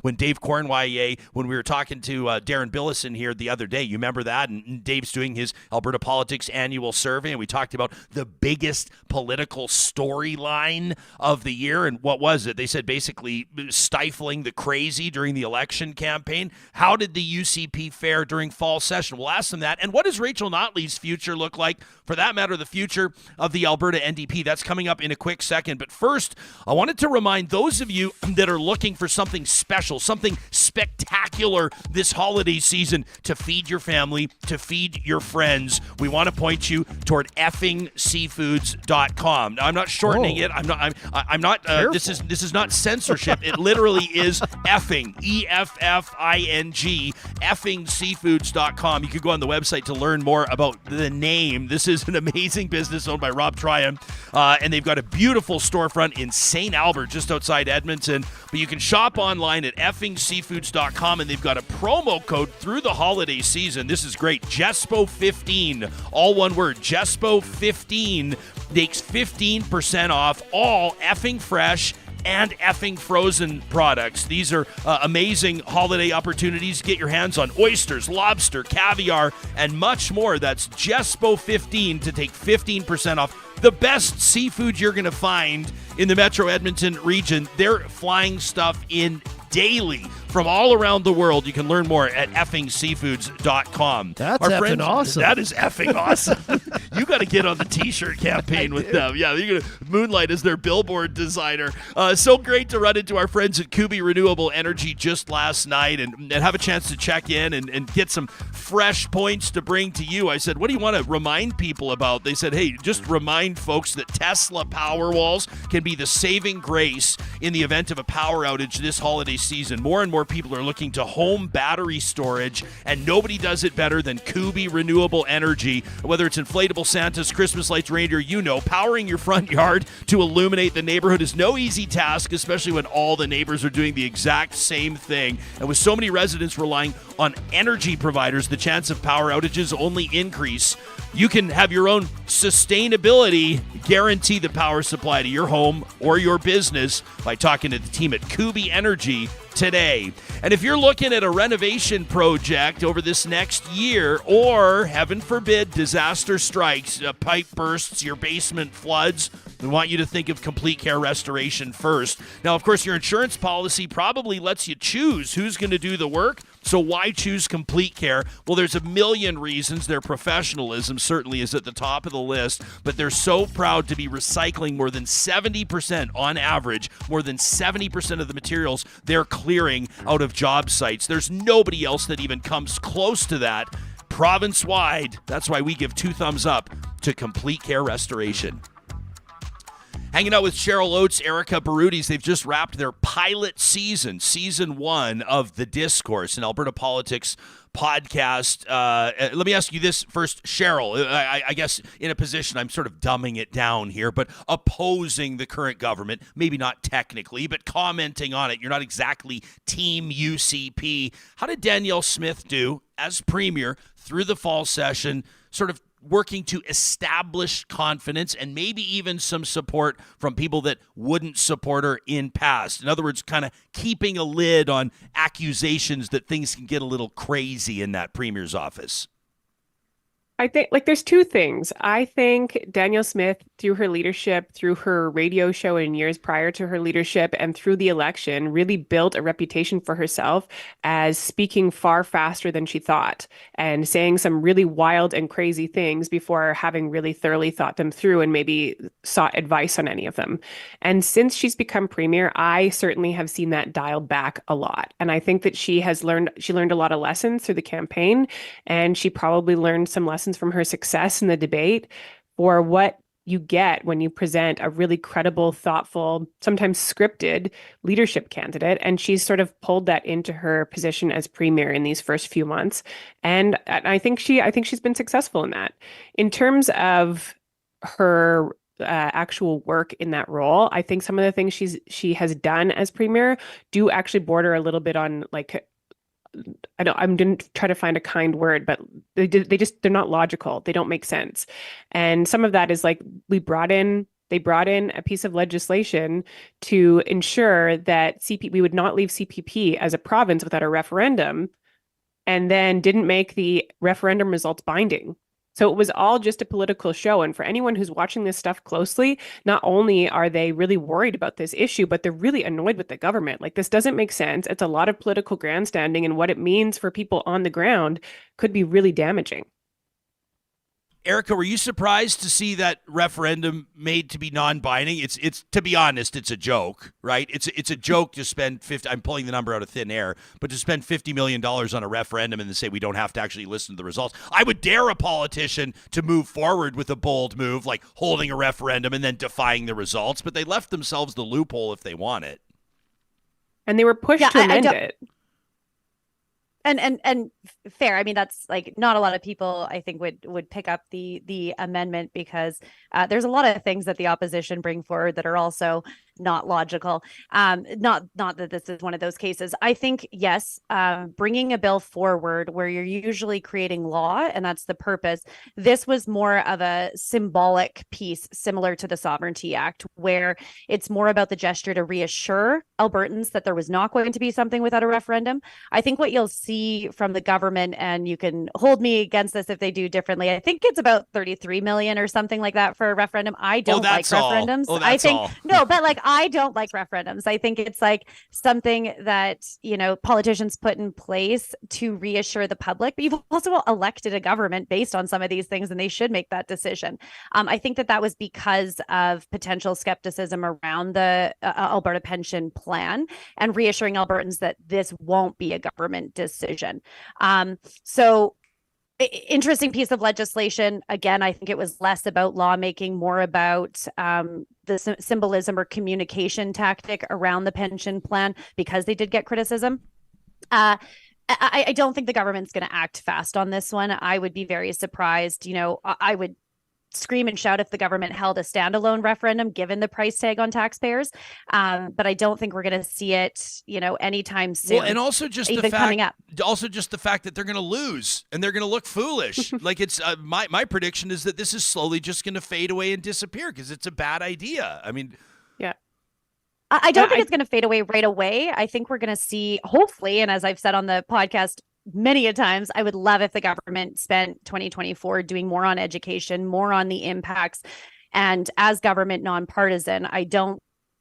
Speaker 3: When Dave Cornwallier, when we were talking to Darren Billison here the other day, you remember that? And Dave's doing his Alberta Politics annual survey, and we talked about the biggest political storyline of the year. And what was it? They said basically stifling the crazy during the election campaign. How did the UCP fare during fall session? We'll ask them that. And what does Rachel Notley's future look like? For that matter, the future of the Alberta NDP. That's coming up in a quick second. But first, I wanted to remind those of you that are looking for something special, something spectacular this holiday season to feed your family, to feed your friends. We want to point you toward effingseafoods.com. Now, I'm not shortening it. I'm not this is not censorship. It literally is effing, EFFING, effingseafoods.com. You could go on the website to learn more about the name. This is an amazing business owned by Rob Tryon, and they've got a beautiful storefront in St. Albert, just outside Edmonton. But you can shop online at effingseafoods.com, and they've got a promo code through the holiday season. This is great. JESPO15, all one word, JESPO15 takes 15% off all effing fresh, and effing frozen products. These are amazing holiday opportunities. Get your hands on oysters, lobster, caviar, and much more. That's JESPO15 to take 15% off. The best seafood you're going to find in the Metro Edmonton region. They're flying stuff in daily from all around the world. You can learn more at effingseafoods.com.
Speaker 4: That's effing awesome.
Speaker 3: That is effing awesome. You got to get on the t-shirt campaign with them. Yeah, you're going to moonlight as their billboard designer. So great to run into our friends at Kubi Renewable Energy just last night and have a chance to check in and get some fresh points to bring to you. I said, what do you want to remind people about? They said, hey, just remind folks that Tesla Powerwalls can be the saving grace in the event of a power outage this holiday season. More and more people are looking to home battery storage, and nobody does it better than Kubi Renewable Energy. Whether it's inflatable Santas, Christmas lights, reindeer, powering your front yard to illuminate the neighborhood is no easy task, especially when all the neighbors are doing the exact same thing. And with so many residents relying on energy providers, the chance of power outages only increase. You can have your own sustainability guarantee the power supply to your home or your business by talking to the team at Kubi Energy today. And if you're looking at a renovation project over this next year, or heaven forbid, disaster strikes, a pipe bursts, your basement floods, we want you to think of Complete Care Restoration first. Now, of course, your insurance policy probably lets you choose who's going to do the work. So why choose Complete Care? Well, there's a million reasons. Their professionalism certainly is at the top of the list, but they're so proud to be recycling more than 70% on average, more than 70% of the materials they're clearing out of job sites. There's nobody else that even comes close to that province-wide. That's why we give 2 thumbs up to Complete Care Restoration. Hanging out with Cheryl, Oates, Erika, Barootes. They've just wrapped their pilot season 1 of the Discourse, an Alberta politics podcast. Let me ask you this first, Cheryl. I guess in a position, I'm sort of dumbing it down here, but opposing the current government, maybe not technically, but commenting on it. You're not exactly Team UCP. How did Danielle Smith do as Premier through the fall session, sort of working to establish confidence and maybe even some support from people that wouldn't support her in past? In other words, kind of keeping a lid on accusations that things can get a little crazy in that Premier's office.
Speaker 7: I think there's 2 things. I think Danielle Smith, through her leadership, through her radio show in years prior to her leadership, and through the election, really built a reputation for herself as speaking far faster than she thought and saying some really wild and crazy things before having really thoroughly thought them through and maybe sought advice on any of them. And since she's become Premier, I certainly have seen that dialed back a lot. And I think that she learned a lot of lessons through the campaign, and she probably learned some lessons from her success in the debate for what you get when you present a really credible, thoughtful, sometimes scripted leadership candidate. And she's sort of pulled that into her position as Premier in these first few months. And I think she's been successful in that. In terms of her actual work in that role, I think some of the things she has done as Premier do actually border a little bit on I didn't try to find a kind word, but they're not logical. They don't make sense. And some of that is like they brought in a piece of legislation to ensure that we would not leave CPP as a province without a referendum, and then didn't make the referendum results binding. So it was all just a political show. And for anyone who's watching this stuff closely, not only are they really worried about this issue, but they're really annoyed with the government. Like, this doesn't make sense. It's a lot of political grandstanding, and what it means for people on the ground could be really damaging.
Speaker 3: Erika, were you surprised to see that referendum made to be non-binding? It's to be honest, it's a joke, right? It's a joke to spend I'm pulling the number out of thin air, but to spend $50 million on a referendum and then say we don't have to actually listen to the results. I would dare a politician to move forward with a bold move like holding a referendum and then defying the results, but they left themselves the loophole if they want it.
Speaker 7: And they were pushed to amend it.
Speaker 6: And fair. I mean, that's like not a lot of people, I think, would pick up the amendment because there's a lot of things that the opposition bring forward that are also not logical. Not that this is one of those cases. I think, yes, bringing a bill forward where you're usually creating law, and that's the purpose. This was more of a symbolic piece, similar to the Sovereignty Act, where it's more about the gesture to reassure Albertans that there was not going to be something without a referendum. I think what you'll see from the government, and you can hold me against this if they do differently, I think it's about 33 million or something like that for a referendum. I don't like referendums. I think no, but like I don't like referendums. I think it's like something that, politicians put in place to reassure the public. But you've also elected a government based on some of these things, and they should make that decision. I think that was because of potential skepticism around the Alberta Pension Plan and reassuring Albertans that this won't be a government decision. So interesting piece of legislation. Again, I think it was less about lawmaking, more about the symbolism or communication tactic around the pension plan, because they did get criticism. I don't think the government's going to act fast on this one. I would be very surprised. I would scream and shout if the government held a standalone referendum, given the price tag on taxpayers. But I don't think we're going to see it, anytime soon.
Speaker 3: Well, and also just the fact, coming up. Also just the fact that they're going to lose and they're going to look foolish. Like it's my prediction is that this is slowly just going to fade away and disappear because it's a bad idea. I mean,
Speaker 7: yeah.
Speaker 6: I don't think it's going to fade away right away. I think we're going to see, hopefully, and as I've said on the podcast many a times, I would love if the government spent 2024 doing more on education, more on the impacts. And as government nonpartisan, I don't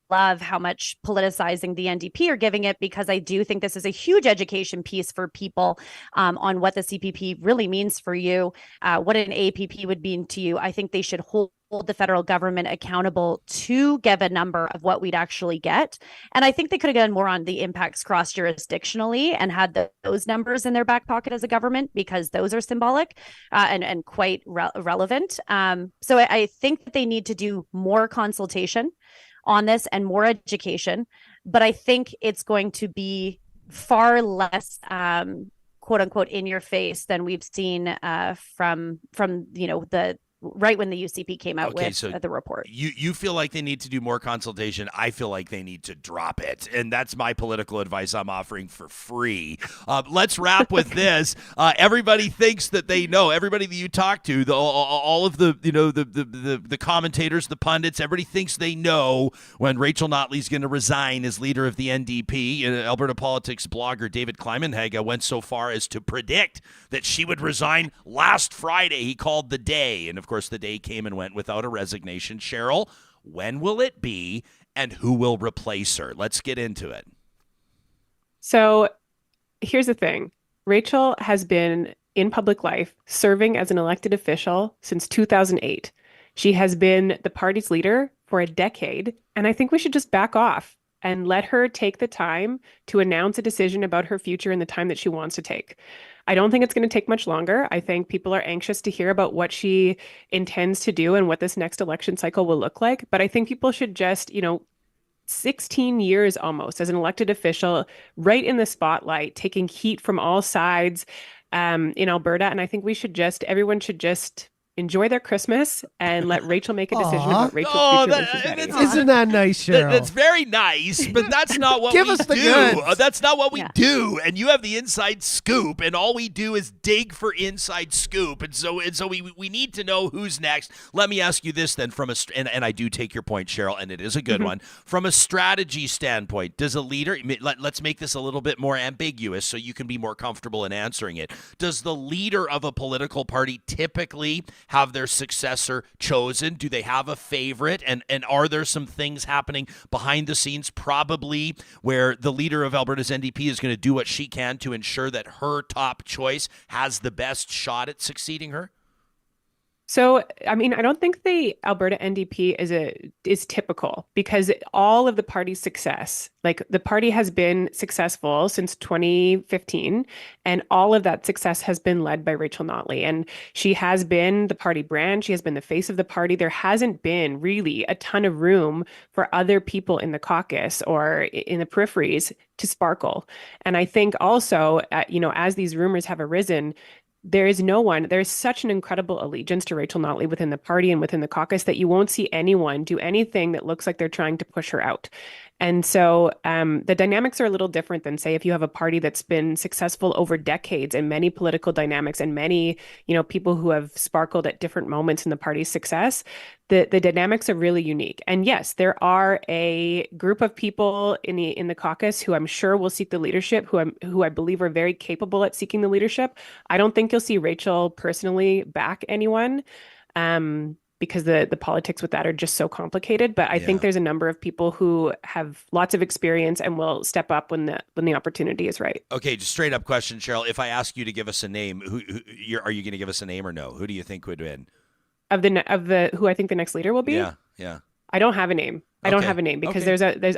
Speaker 6: love how much politicizing the NDP are giving it, because I do think this is a huge education piece for people on what the CPP really means for you, what an APP would mean to you. I think they should hold the federal government accountable to give a number of what we'd actually get. And I think they could have done more on the impacts cross-jurisdictionally and had those numbers in their back pocket as a government, because those are symbolic and quite relevant. So I think that they need to do more consultation on this and more education, but I think it's going to be far less quote unquote in your face than we've seen from the right when the UCP came out with the report.
Speaker 3: You feel like they need to do more consultation. I feel like they need to drop it. And that's my political advice I'm offering for free. Let's wrap with this. Everybody thinks that they know. Everybody that you talk to, all of the commentators, the pundits, everybody thinks they know when Rachel Notley's going to resign as leader of the NDP. Alberta politics blogger David Klimenhaga went so far as to predict that she would resign last Friday. He called the day. And of course, the day came and went without a resignation. Cheryl, when will it be, and who will replace her? Let's get into it.
Speaker 7: So here's the thing. Rachel has been in public life serving as an elected official since 2008. She has been the party's leader for a decade, and I think we should just back off and let her take the time to announce a decision about her future in the time that she wants to take. I don't think it's going to take much longer. I think people are anxious to hear about what she intends to do and what this next election cycle will look like. But I think people should just, 16 years almost as an elected official, right in the spotlight, taking heat from all sides in Alberta. And I think everyone should just enjoy their Christmas and let Rachel make a decision about Rachel's future when she's ready.
Speaker 4: Isn't that nice, Cheryl?
Speaker 3: That's very nice, but that's not what
Speaker 4: Give
Speaker 3: we
Speaker 4: us the
Speaker 3: do.
Speaker 4: goods.
Speaker 3: That's not what we do. And you have the inside scoop, and all we do is dig for inside scoop. And so we need to know who's next. Let me ask you this then, and I do take your point, Cheryl, and it is a good one. From a strategy standpoint, does a leader, let's make this a little bit more ambiguous so you can be more comfortable in answering it. Does the leader of a political party typically have their successor chosen? Do they have a favorite? And are there some things happening behind the scenes, probably, where the leader of Alberta's NDP is going to do what she can to ensure that her top choice has the best shot at succeeding her?
Speaker 7: So, I don't think the Alberta NDP is typical, because all of the party's success, like the party has been successful since 2015, and all of that success has been led by Rachel Notley. And she has been the party brand. She has been the face of the party. There hasn't been really a ton of room for other people in the caucus or in the peripheries to sparkle. And I think also, as these rumors have arisen, there is no one, there's such an incredible allegiance to Rachel Notley within the party and within the caucus that you won't see anyone do anything that looks like they're trying to push her out. And so the dynamics are a little different than, say, if you have a party that's been successful over decades and many political dynamics and many, people who have sparkled at different moments in the party's success. The dynamics are really unique. And yes, there are a group of people in the caucus who I'm sure will seek the leadership, who I believe are very capable at seeking the leadership. I don't think you'll see Rachel personally back anyone. Because the politics with that are just so complicated. But I think there's a number of people who have lots of experience and will step up when the opportunity is right.
Speaker 3: Okay, just straight up question, Cheryl. If I ask you to give us a name, are you going to give us a name or no? Who do you think would win?
Speaker 7: Of the who I think the next leader will be?
Speaker 3: Yeah.
Speaker 7: I don't have a name. I don't have a name because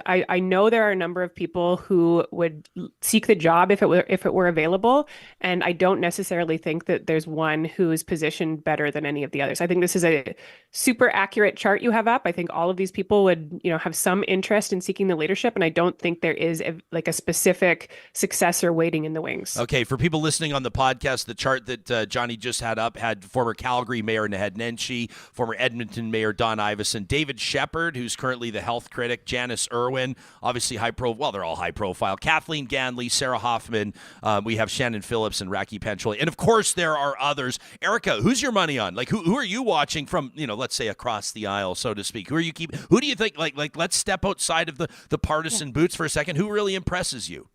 Speaker 7: I know there are a number of people who would seek the job if it were available, and I don't necessarily think that there's one who is positioned better than any of the others. I think this is a super accurate chart you have up. I think all of these people would have some interest in seeking the leadership, and I don't think there is a specific successor waiting in the wings.
Speaker 3: Okay, for people listening on the podcast, the chart that Johnny just had up had former Calgary Mayor Naheed Nenshi, former Edmonton Mayor Don Iveson, David Shepard, who's currently the health critic, Janice Irwin, obviously they're all high profile, Kathleen Ganley, Sarah Hoffman, we have Shannon Phillips and Raki Pancholi, and of course there are others. Erika, who's your money on? Like who are you watching from, let's say across the aisle, so to speak? Who do you think, like let's step outside of the partisan boots for a second. Who really impresses you?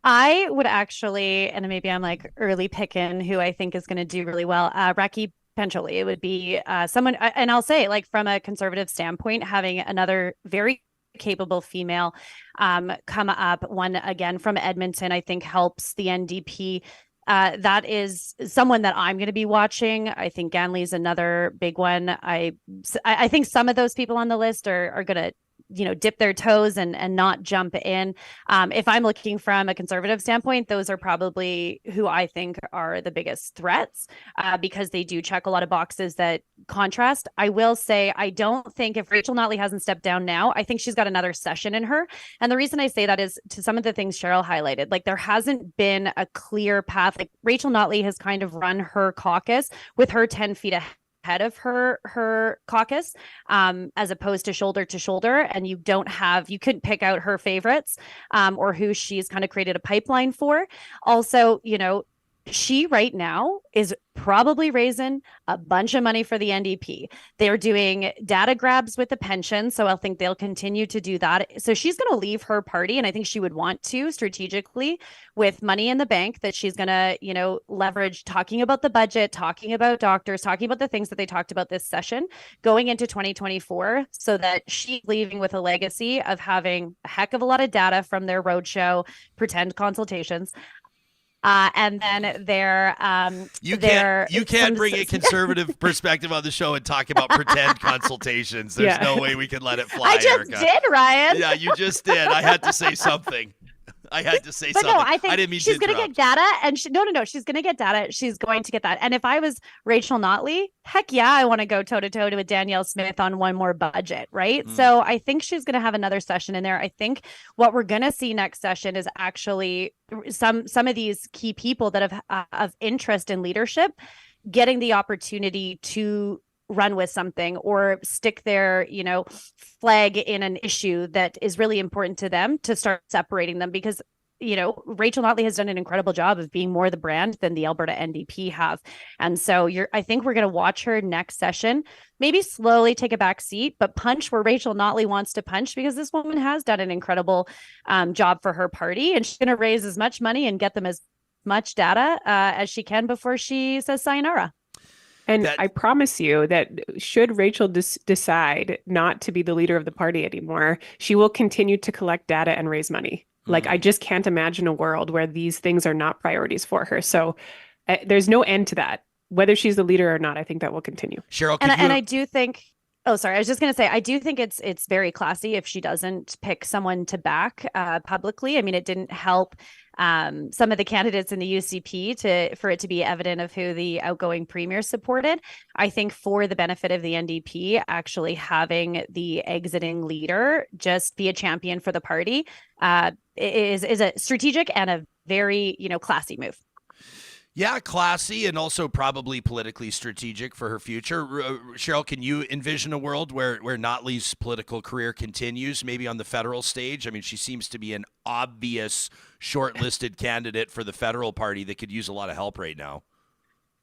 Speaker 6: I would actually, and maybe I'm like early picking who I think is going to do really well. Raki Pancholi, it would be someone, and I'll say, like, from a conservative standpoint, having another very capable female come up, one again from Edmonton, I think helps the NDP. That is someone that I'm going to be watching. I think Ganley's another big one. I think some of those people on the list are going to dip their toes and not jump in. If I'm looking from a conservative standpoint, those are probably who I think are the biggest threats because they do check a lot of boxes that contrast. I will say, I don't think if Rachel Notley hasn't stepped down now, I think she's got another session in her. And the reason I say that is to some of the things Cheryl highlighted, like there hasn't been a clear path. Like Rachel Notley has kind of run her caucus with her 10 feet ahead of her caucus, as opposed to shoulder, and you couldn't pick out her favorites or who she's kind of created a pipeline for. Also, she right now is probably raising a bunch of money for the NDP. They're doing data grabs with the pension, so I think they'll continue to do that. So she's going to leave her party, and I think she would want to strategically with money in the bank that she's going to, leverage, talking about the budget, talking about doctors, talking about the things that they talked about this session, going into 2024, so that she's leaving with a legacy of having a heck of a lot of data from their roadshow, pretend consultations. And then you
Speaker 3: can't bring a conservative perspective on the show and talk about pretend consultations. There's no way we can let it fly.
Speaker 6: I just did, Ryan.
Speaker 3: Yeah, you just did. I had to say something. But
Speaker 6: no, I think
Speaker 3: didn't mean
Speaker 6: she's going to get data, and she's going to get data. She's going to get that. And if I was Rachel Notley, heck yeah, I want to go toe to toe with Danielle Smith on one more budget, right? So I think she's going to have another session in there. I think what we're going to see next session is actually some of these key people that have of interest in leadership getting the opportunity to run with something or stick their, flag in an issue that is really important to them, to start separating them, because Rachel Notley has done an incredible job of being more the brand than the Alberta NDP have. And so I think we're going to watch her next session, maybe slowly take a back seat, but punch where Rachel Notley wants to punch, because this woman has done an incredible job for her party, and she's going to raise as much money and get them as much data as she can before she says sayonara.
Speaker 7: And I promise you that should Rachel decide not to be the leader of the party anymore, she will continue to collect data and raise money. Like, I just can't imagine a world where these things are not priorities for her. So there's no end to that. Whether she's the leader or not, I think that will continue.
Speaker 3: Cheryl,
Speaker 6: and I do think, oh, sorry, I was just going to say, I do think it's very classy if she doesn't pick someone to back publicly. I mean, it didn't help some of the candidates in the UCP for it to be evident of who the outgoing premier supported. I think for the benefit of the NDP, actually having the exiting leader just be a champion for the party is a strategic and a very, classy move.
Speaker 3: Yeah, classy and also probably politically strategic for her future. Cheryl, can you envision a world where Notley's political career continues, maybe on the federal stage? I mean, she seems to be an obvious shortlisted candidate for the federal party that could use a lot of help right now.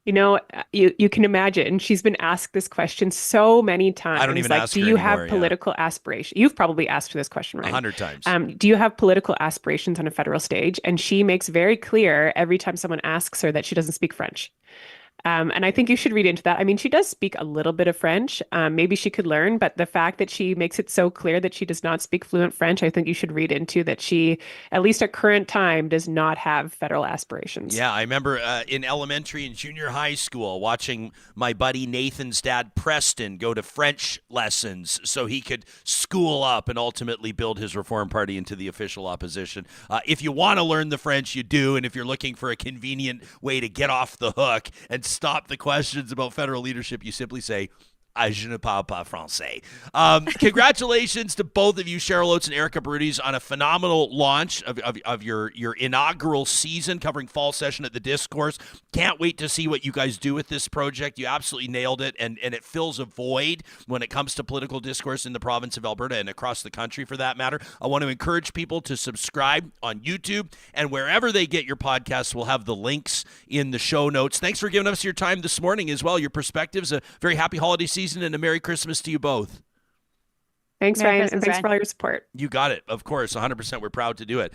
Speaker 7: You know, you can imagine she's been asked this question so many times.
Speaker 3: I don't even
Speaker 7: like,
Speaker 3: ask
Speaker 7: do
Speaker 3: her
Speaker 7: you
Speaker 3: anymore,
Speaker 7: have political aspirations? You've probably asked her this question, right?
Speaker 3: 100 times.
Speaker 7: Do you have political aspirations on a federal stage? And she makes very clear every time someone asks her that she doesn't speak French. And I think you should read into that. I mean, she does speak a little bit of French. Maybe she could learn, but the fact that she makes it so clear that she does not speak fluent French, I think you should read into that she, at least at current time, does not have federal aspirations.
Speaker 3: Yeah, I remember in elementary and junior high school watching my buddy Nathan's dad, Preston, go to French lessons so he could school up and ultimately build his Reform Party into the official opposition. If you want to learn the French, you do. And if you're looking for a convenient way to get off the hook and stop the questions about federal leadership, you simply say, je ne parle pas français. Congratulations to both of you, Cheryl Oates and Erika Barootes, on a phenomenal launch of your inaugural season covering fall session at the Discourse. Can't wait to see what you guys do with this project. You absolutely nailed it, and it fills a void when it comes to political discourse in the province of Alberta and across the country for that matter. I want to encourage people to subscribe on YouTube, and wherever they get your podcasts, we'll have the links in the show notes. Thanks for giving us your time this morning as well, your perspectives. A very happy holiday season and a Merry Christmas to you both.
Speaker 7: Thanks,
Speaker 6: Merry
Speaker 7: Ryan,
Speaker 6: Christmas,
Speaker 7: and thanks
Speaker 6: Ryan.
Speaker 7: for all your support.
Speaker 3: You got it. Of course, 100%. We're proud to do it.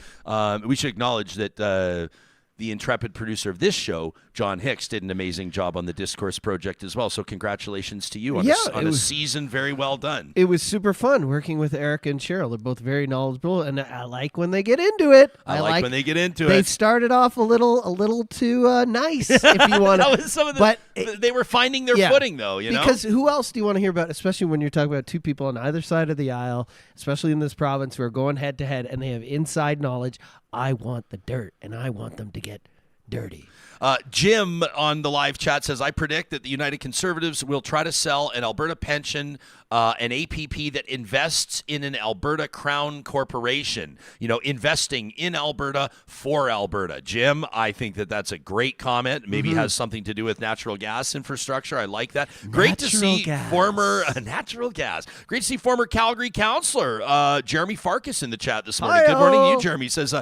Speaker 3: We should acknowledge that the intrepid producer of this show, John Hicks, did an amazing job on the Discourse project as well. So congratulations to you on, a season very well done.
Speaker 4: It was super fun working with Erika and Cheryl. They're both very knowledgeable, and I like when they get into it.
Speaker 3: I like when they get into it.
Speaker 4: They started off a little too nice, if you want to.
Speaker 3: That was some of they were finding their footing, though. You know,
Speaker 4: because who else do you want to hear about? Especially when you're talking about two people on either side of the aisle, especially in this province, who are going head to head, and they have inside knowledge. I want the dirt, and I want them to get dirty.
Speaker 3: Jim on the live chat says, I predict that the United Conservatives will try to sell an Alberta pension, an APP that invests in an Alberta Crown corporation, investing in Alberta for Alberta. Jim, I think that that's a great comment. Maybe has something to do with natural gas infrastructure. I like that. Great to see former natural gas. Great to see former Calgary councillor Jeremy Farkas in the chat this morning.
Speaker 4: Hi-yo.
Speaker 3: Good morning to you, Jeremy. Says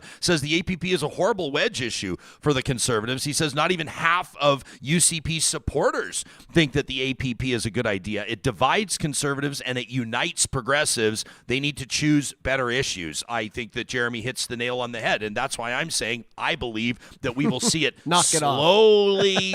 Speaker 3: the APP is a horrible wedge issue for the Conservatives. He says not even half of UCP supporters think that the APP is a good idea. It divides Conservatives and it unites progressives. They need to choose better issues. I think that Jeremy hits the nail on the head, and that's why I'm saying I believe that we will see it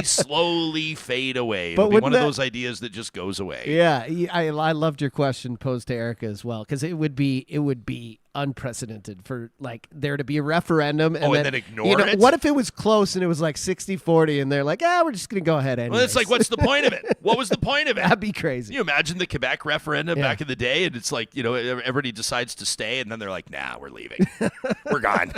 Speaker 3: slowly fade away. It'll be one of those ideas that just goes away.
Speaker 4: Yeah, I loved your question posed to Erika as well, because it would be unprecedented for there to be a referendum and then ignore it. What if it was close and it was like 60-40 and they're like, we're just gonna go ahead anyways.
Speaker 3: Well, it's like, what's the point of it? What was the point of it?
Speaker 4: That'd be crazy.
Speaker 3: Can you imagine the Quebec referendum back in the day, and it's like, everybody decides to stay and then they're like, nah, we're leaving. We're gone.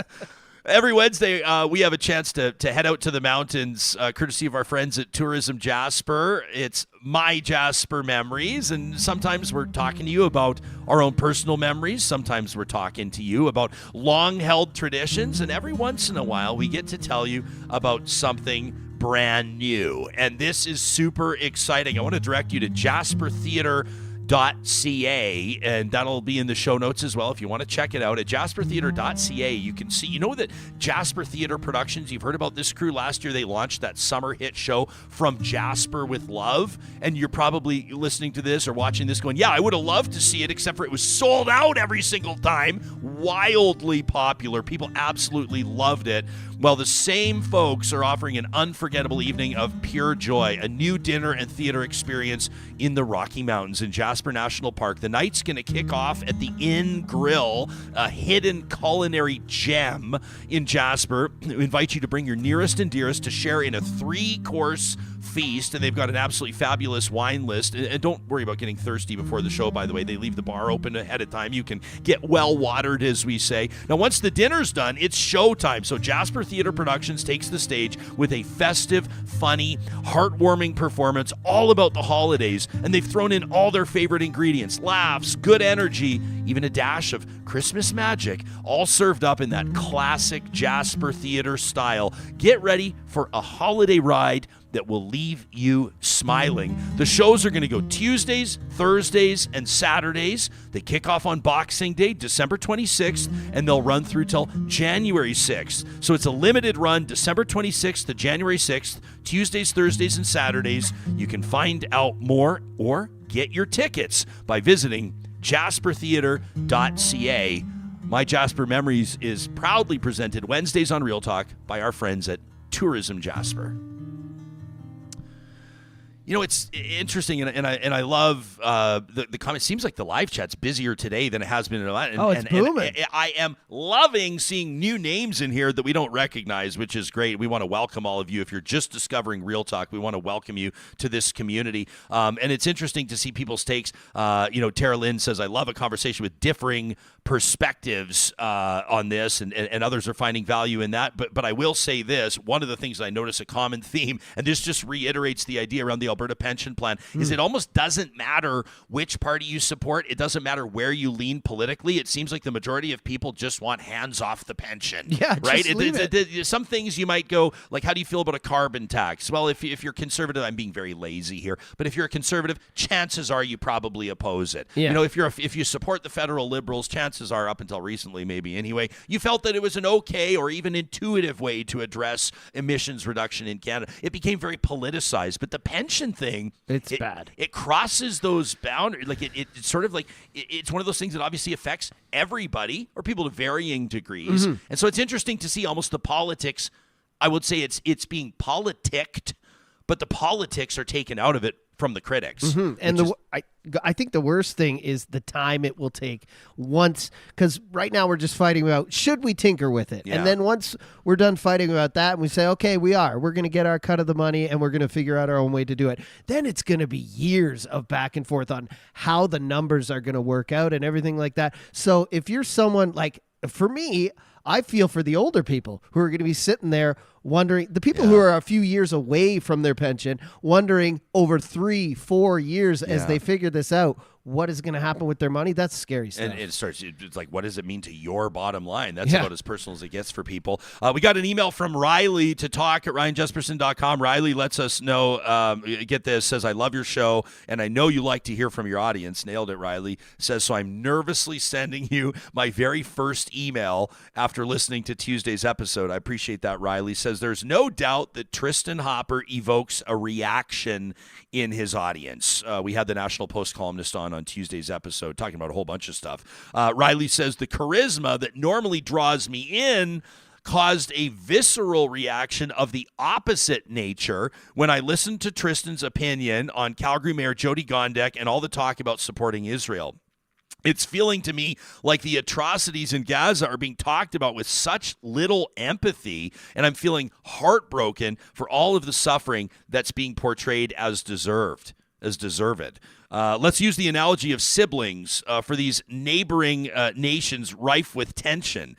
Speaker 3: Every Wednesday, we have a chance to head out to the mountains, courtesy of our friends at Tourism Jasper. It's MyJasper Memories, and sometimes we're talking to you about our own personal memories. Sometimes we're talking to you about long-held traditions, and every once in a while, we get to tell you about something brand new. And this is super exciting. I want to direct you to Jasper Theater jaspertheater.ca, and that'll be in the show notes as well if you want to check it out. At jaspertheater.ca, you can see, that Jasper Theater Productions, you've heard about this crew. Last year they launched that summer hit show From Jasper with Love, and you're probably listening to this or watching this going, yeah, I would have loved to see it, except for it was sold out every single time. Wildly popular. People absolutely loved it. Well, the same folks are offering an unforgettable evening of pure joy, a new dinner and theater experience in the Rocky Mountains in Jasper National Park. The night's going to kick off at the Inn Grill, a hidden culinary gem in Jasper. We invite you to bring your nearest and dearest to share in a 3-course feast, and they've got an absolutely fabulous wine list. And don't worry about getting thirsty before the show, by the way. They leave the bar open ahead of time. You can get well watered, as we say. Now, once the dinner's done, it's showtime. So Jasper Theater Productions takes the stage with a festive, funny, heartwarming performance all about the holidays, and they've thrown in all their favorite ingredients: laughs, good energy, even a dash of Christmas magic, all served up in that classic Jasper Theater style. Get ready for a holiday ride that will leave you smiling. The shows are going to go Tuesdays, Thursdays, and Saturdays. They kick off on Boxing Day, December 26th, and they'll run through till January 6th. So it's a limited run, December 26th to January 6th, Tuesdays, Thursdays, and Saturdays. You can find out more or get your tickets by visiting jaspertheater.ca. MyJasper Memories is proudly presented Wednesdays on Real Talk by our friends at Tourism Jasper. You know, it's interesting, and I love the comment. It seems like the live chat's busier today than it has been in a lot.
Speaker 4: It's booming.
Speaker 3: And I am loving seeing new names in here that we don't recognize, which is great. We want to welcome all of you. If you're just discovering Real Talk, we want to welcome you to this community. And it's interesting to see people's takes. Tara Lynn says, I love a conversation with differing perspectives on this, and others are finding value in that. But I will say this, one of the things I notice a common theme, and this just reiterates the idea around the Alberta Pension Plan, is it almost doesn't matter which party you support. It doesn't matter where you lean politically. It seems like the majority of people just want hands off the pension.
Speaker 4: Yeah,
Speaker 3: right?
Speaker 4: just leave it.
Speaker 3: Some things you might go, like, how do you feel about a carbon tax? Well, if you're conservative, I'm being very lazy here, but if you're a conservative, chances are you probably oppose it.
Speaker 4: Yeah.
Speaker 3: You know, if you support the federal Liberals, chances are, up until recently maybe anyway, you felt that it was an okay or even intuitive way to address emissions reduction in Canada. It became very politicized, but the pension thing,
Speaker 4: it's bad.
Speaker 3: It crosses those boundaries. Like it's sort of like it's one of those things that obviously affects everybody or people to varying degrees.
Speaker 4: Mm-hmm.
Speaker 3: And so it's interesting to see almost the politics. I would say it's being politicked, but the politics are taken out of it from the critics.
Speaker 4: Mm-hmm. And I think the worst thing is the time it will take once, because right now we're just fighting about should we tinker with it.
Speaker 3: Yeah.
Speaker 4: And then once we're done fighting about that and we say, okay, we're going to get our cut of the money and we're going to figure out our own way to do it. Then it's going to be years of back and forth on how the numbers are going to work out and everything like that. So if you're someone like, for me, I feel for the older people who are going to be sitting there wondering, the people who are a few years away from their pension, wondering over 3-4 years as they figure this out, what is going to happen with their money. That's scary stuff.
Speaker 3: And it's like, what does it mean to your bottom line? That's about as personal as it gets for people. We got an email from Riley to talk at ryanjespersen.com. Riley lets us know, get this, says, I love your show, and I know you like to hear from your audience. Nailed it, Riley. Says, so I'm nervously sending you my very first email after listening to Tuesday's episode. I appreciate that, Riley. Says, there's no doubt that Tristin Hopper evokes a reaction in his audience. We had the National Post columnist on Tuesday's episode talking about a whole bunch of stuff. Riley says, the charisma that normally draws me in caused a visceral reaction of the opposite nature when I listened to Tristin's opinion on Calgary Mayor Jody Gondek and all the talk about supporting Israel. It's feeling to me like the atrocities in Gaza are being talked about with such little empathy, and I'm feeling heartbroken for all of the suffering that's being portrayed as deserved. Let's use the analogy of siblings for these neighboring nations rife with tension.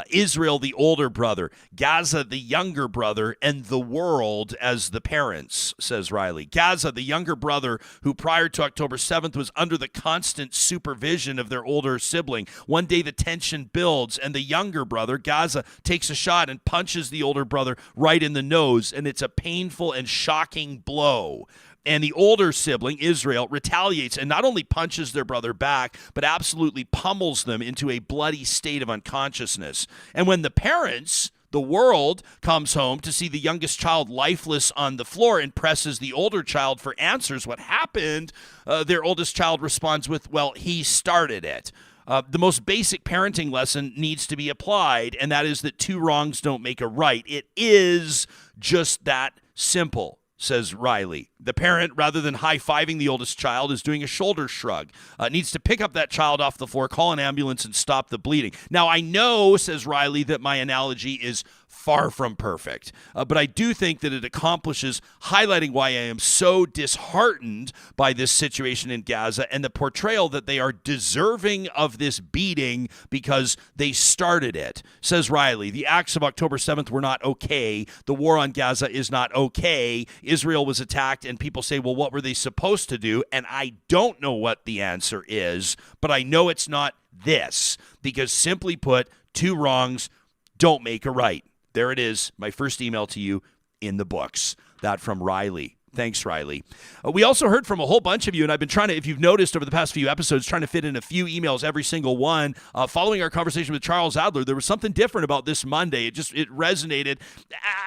Speaker 3: Israel, the older brother, Gaza, the younger brother, and the world as the parents, says Riley. Gaza, the younger brother, who prior to October 7th was under the constant supervision of their older sibling. One day the tension builds, and the younger brother, Gaza, takes a shot and punches the older brother right in the nose, and it's a painful and shocking blow. And the older sibling, Israel, retaliates and not only punches their brother back, but absolutely pummels them into a bloody state of unconsciousness. And when the parents, the world, comes home to see the youngest child lifeless on the floor and presses the older child for answers, what happened, their oldest child responds with, well, he started it. The most basic parenting lesson needs to be applied, and that is that two wrongs don't make a right. It is just that simple, says Riley. The parent, rather than high-fiving the oldest child, is doing a shoulder shrug. Needs to pick up that child off the floor, call an ambulance, and stop the bleeding. Now, I know, says Riley, that my analogy is far from perfect. But I do think that it accomplishes highlighting why I am so disheartened by this situation in Gaza and the portrayal that they are deserving of this beating because they started it. Says Riley, the acts of October 7th were not okay. The war on Gaza is not okay. Israel was attacked, and people say, well, what were they supposed to do? And I don't know what the answer is, but I know it's not this, because simply put, two wrongs don't make a right. There it is, my first email to you in the books. That from Riley. Thanks, Riley. We also heard from a whole bunch of you, and I've been trying to, if you've noticed over the past few episodes, trying to fit in a few emails, every single one. Following our conversation with Charles Adler, there was something different about this Monday. It resonated.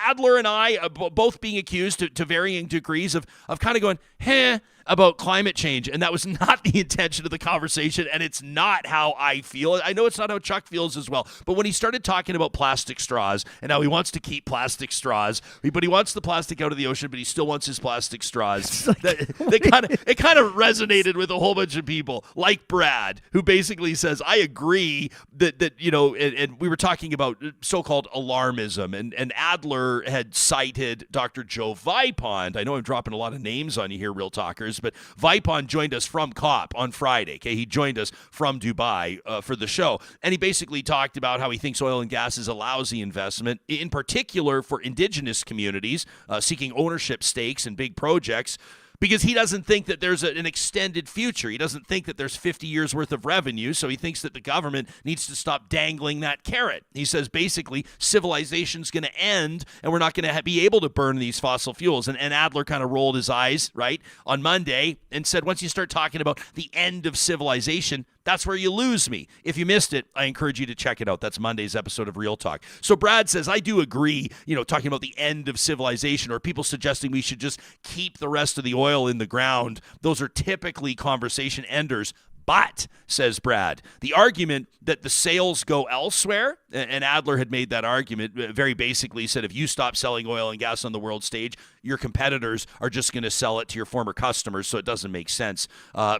Speaker 3: Adler and I, both being accused to varying degrees of kind of going, about climate change, and that was not the intention of the conversation, and it's not how I feel. I know it's not how Chuck feels as well, but when he started talking about plastic straws, and now he wants to keep plastic straws, but he wants the plastic out of the ocean, but he still wants his plastic straws. It kind of resonated with a whole bunch of people, like Brad, who basically says, I agree that and we were talking about so-called alarmism, and Adler had cited Dr. Joe Vipond. I know I'm dropping a lot of names on you here, Real Talkers, but Vipond joined us from COP on Friday. Okay, he joined us from Dubai for the show, and he basically talked about how he thinks oil and gas is a lousy investment, in particular for indigenous communities seeking ownership stakes in big projects, because he doesn't think that there's an extended future. He doesn't think that there's 50 years worth of revenue, so he thinks that the government needs to stop dangling that carrot. He says basically civilization's going to end, and we're not going to be able to burn these fossil fuels. And Adler kind of rolled his eyes, right, on Monday and said, once you start talking about the end of civilization, that's where you lose me. If you missed it, I encourage you to check it out. That's Monday's episode of Real Talk. So Brad says, I do agree, talking about the end of civilization, or people suggesting we should just keep the rest of the oil in the ground. Those are typically conversation enders. But, says Brad, the argument that the sales go elsewhere, and Adler had made that argument, very basically said if you stop selling oil and gas on the world stage, your competitors are just going to sell it to your former customers, so it doesn't make sense.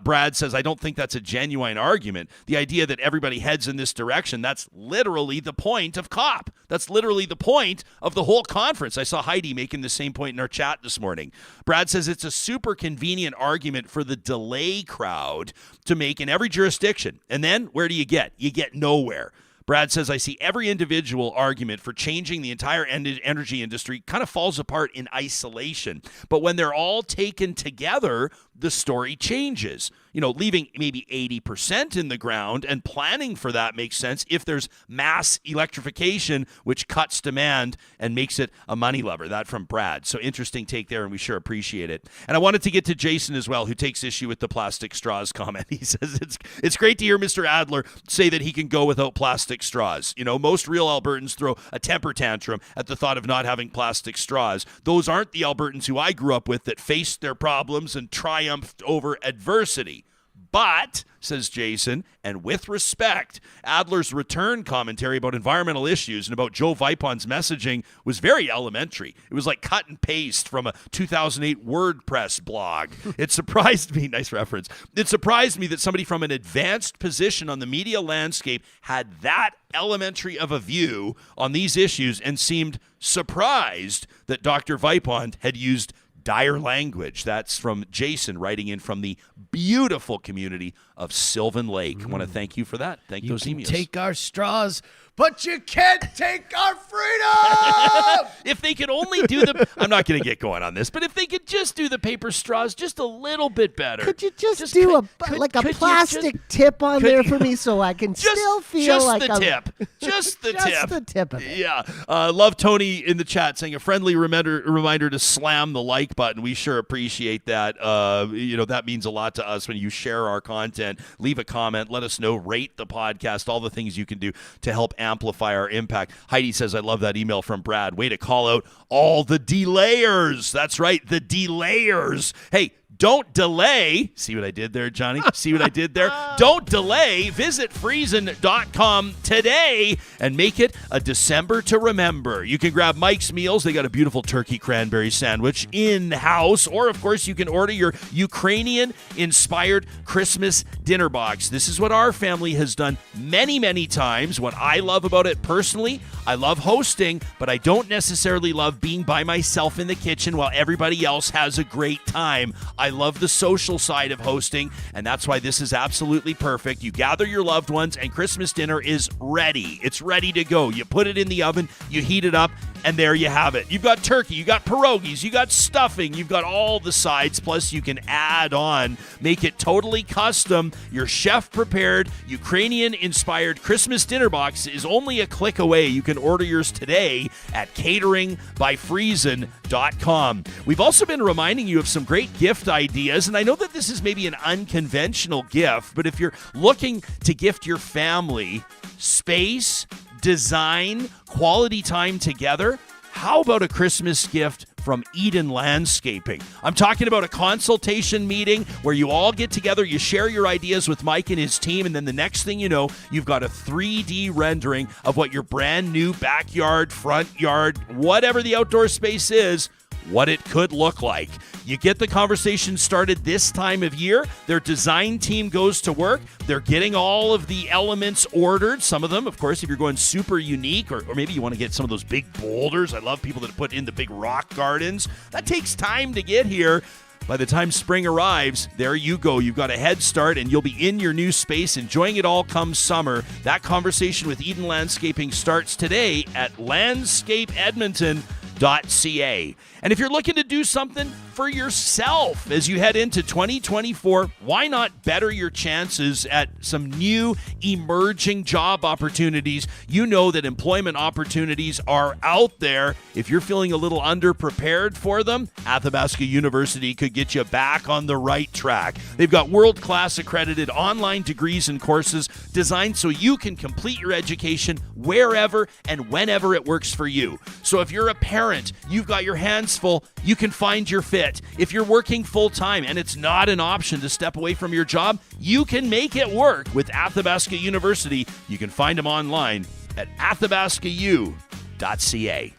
Speaker 3: Brad says, I don't think that's a genuine argument. The idea that everybody heads in this direction, that's literally the point of COP. That's literally the point of the whole conference. I saw Heidi making the same point in our chat this morning. Brad says it's a super convenient argument for the delay crowd to make in every jurisdiction. And then where do you get? You get nowhere. Brad says, I see every individual argument for changing the entire energy industry kind of falls apart in isolation. But when they're all taken together, the story changes. Leaving maybe 80% in the ground and planning for that makes sense if there's mass electrification, which cuts demand and makes it a money lever. That from Brad. So interesting take there, and we sure appreciate it. And I wanted to get to Jason as well, who takes issue with the plastic straws comment. He says it's great to hear Mr. Adler say that he can go without plastic straws. Most real Albertans throw a temper tantrum at the thought of not having plastic straws. Those aren't the Albertans who I grew up with that faced their problems and triumphed over adversity. But, says Jason, and with respect, Adler's return commentary about environmental issues and about Joe Vipond's messaging was very elementary. It was like cut and paste from a 2008 WordPress blog. It surprised me, nice reference, it surprised me that somebody from an advanced position on the media landscape had that elementary of a view on these issues and seemed surprised that Dr. Vipond had used dire language. That's from Jason writing in from the beautiful community of Sylvan Lake. I want to thank you for that. Thank those emails. You can
Speaker 4: take our straws, but you can't take our freedom!
Speaker 3: If they could only do I'm not going to get going on this, but if they could just do the paper straws just a little bit better.
Speaker 4: Could you just do a plastic tip on there for me so I can still feel like
Speaker 3: the tip. Just the tip.
Speaker 4: Just the tip of it.
Speaker 3: Yeah. Love Tony in the chat saying a friendly reminder to slam the like button. We sure appreciate that. That means a lot to us when you share our content. Leave a comment. Let us know. Rate the podcast. All the things you can do to help amplify our impact. Heidi says, I love that email from Brad. Way to call out all the delayers. That's right, the delayers. Hey, don't delay. See what I did there, Johnny? See what I did there? Don't delay. Visit Friesen.com today and make it a December to remember. You can grab Mike's Meals. They got a beautiful turkey cranberry sandwich in-house. Or, of course, you can order your Ukrainian-inspired Christmas dinner box. This is what our family has done many, many times. What I love about it personally, I love hosting, but I don't necessarily love being by myself in the kitchen while everybody else has a great time. I love the social side of hosting, and that's why this is absolutely perfect. You gather your loved ones, and Christmas dinner is ready. It's ready to go. You put it in the oven, you heat it up, and there you have it. You've got turkey, you got pierogies, you got stuffing, you've got all the sides, plus you can add on, make it totally custom. Your chef-prepared, Ukrainian-inspired Christmas dinner box is only a click away. You can order yours today at cateringbyfriesen.com. We've also been reminding you of some great gift ideas, and I know that this is maybe an unconventional gift, but if you're looking to gift your family space, design, quality time together, how about a Christmas gift from Eden Landscaping? I'm talking about a consultation meeting where you all get together, you share your ideas with Mike and his team, and then the next thing you know, you've got a 3D rendering of what your brand new backyard, front yard, whatever the outdoor space is, what it could look like. You get the conversation started this time of year. Their design team goes to work. They're getting all of the elements ordered. Some of them, of course, if you're going super unique, or maybe you want to get some of those big boulders. I love people that put in the big rock gardens. That takes time to get here. By the time spring arrives, there you go. You've got a head start, and you'll be in your new space, enjoying it all come summer. That conversation with Eden Landscaping starts today at landscapeedmonton.ca. And if you're looking to do something for yourself as you head into 2024, why not better your chances at some new emerging job opportunities? You know that employment opportunities are out there. If you're feeling a little underprepared for them, Athabasca University could get you back on the right track. They've got world-class accredited online degrees and courses designed so you can complete your education wherever and whenever it works for you. So if you're a parent, you've got your hands full, you can find your fit. If you're working full-time and it's not an option to step away from your job, you can make it work with Athabasca University. You can find them online at athabascau.ca.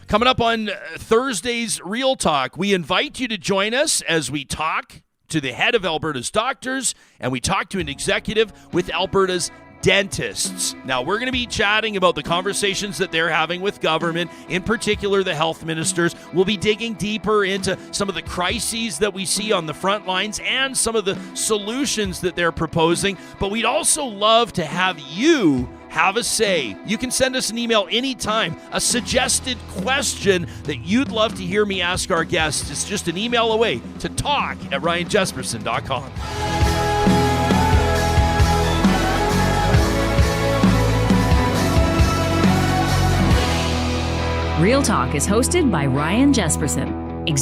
Speaker 3: Coming up on Thursday's Real Talk, we invite you to join us as we talk to the head of Alberta's doctors, and we talk to an executive with Alberta's dentists. Now, we're going to be chatting about the conversations that they're having with government, in particular the health ministers. We'll be digging deeper into some of the crises that we see on the front lines and some of the solutions that they're proposing. But we'd also love to have you have a say. You can send us an email anytime, a suggested question that you'd love to hear me ask our guests. It's just an email away to talk@ryanjespersen.com.
Speaker 2: Real Talk is hosted by Ryan Jespersen.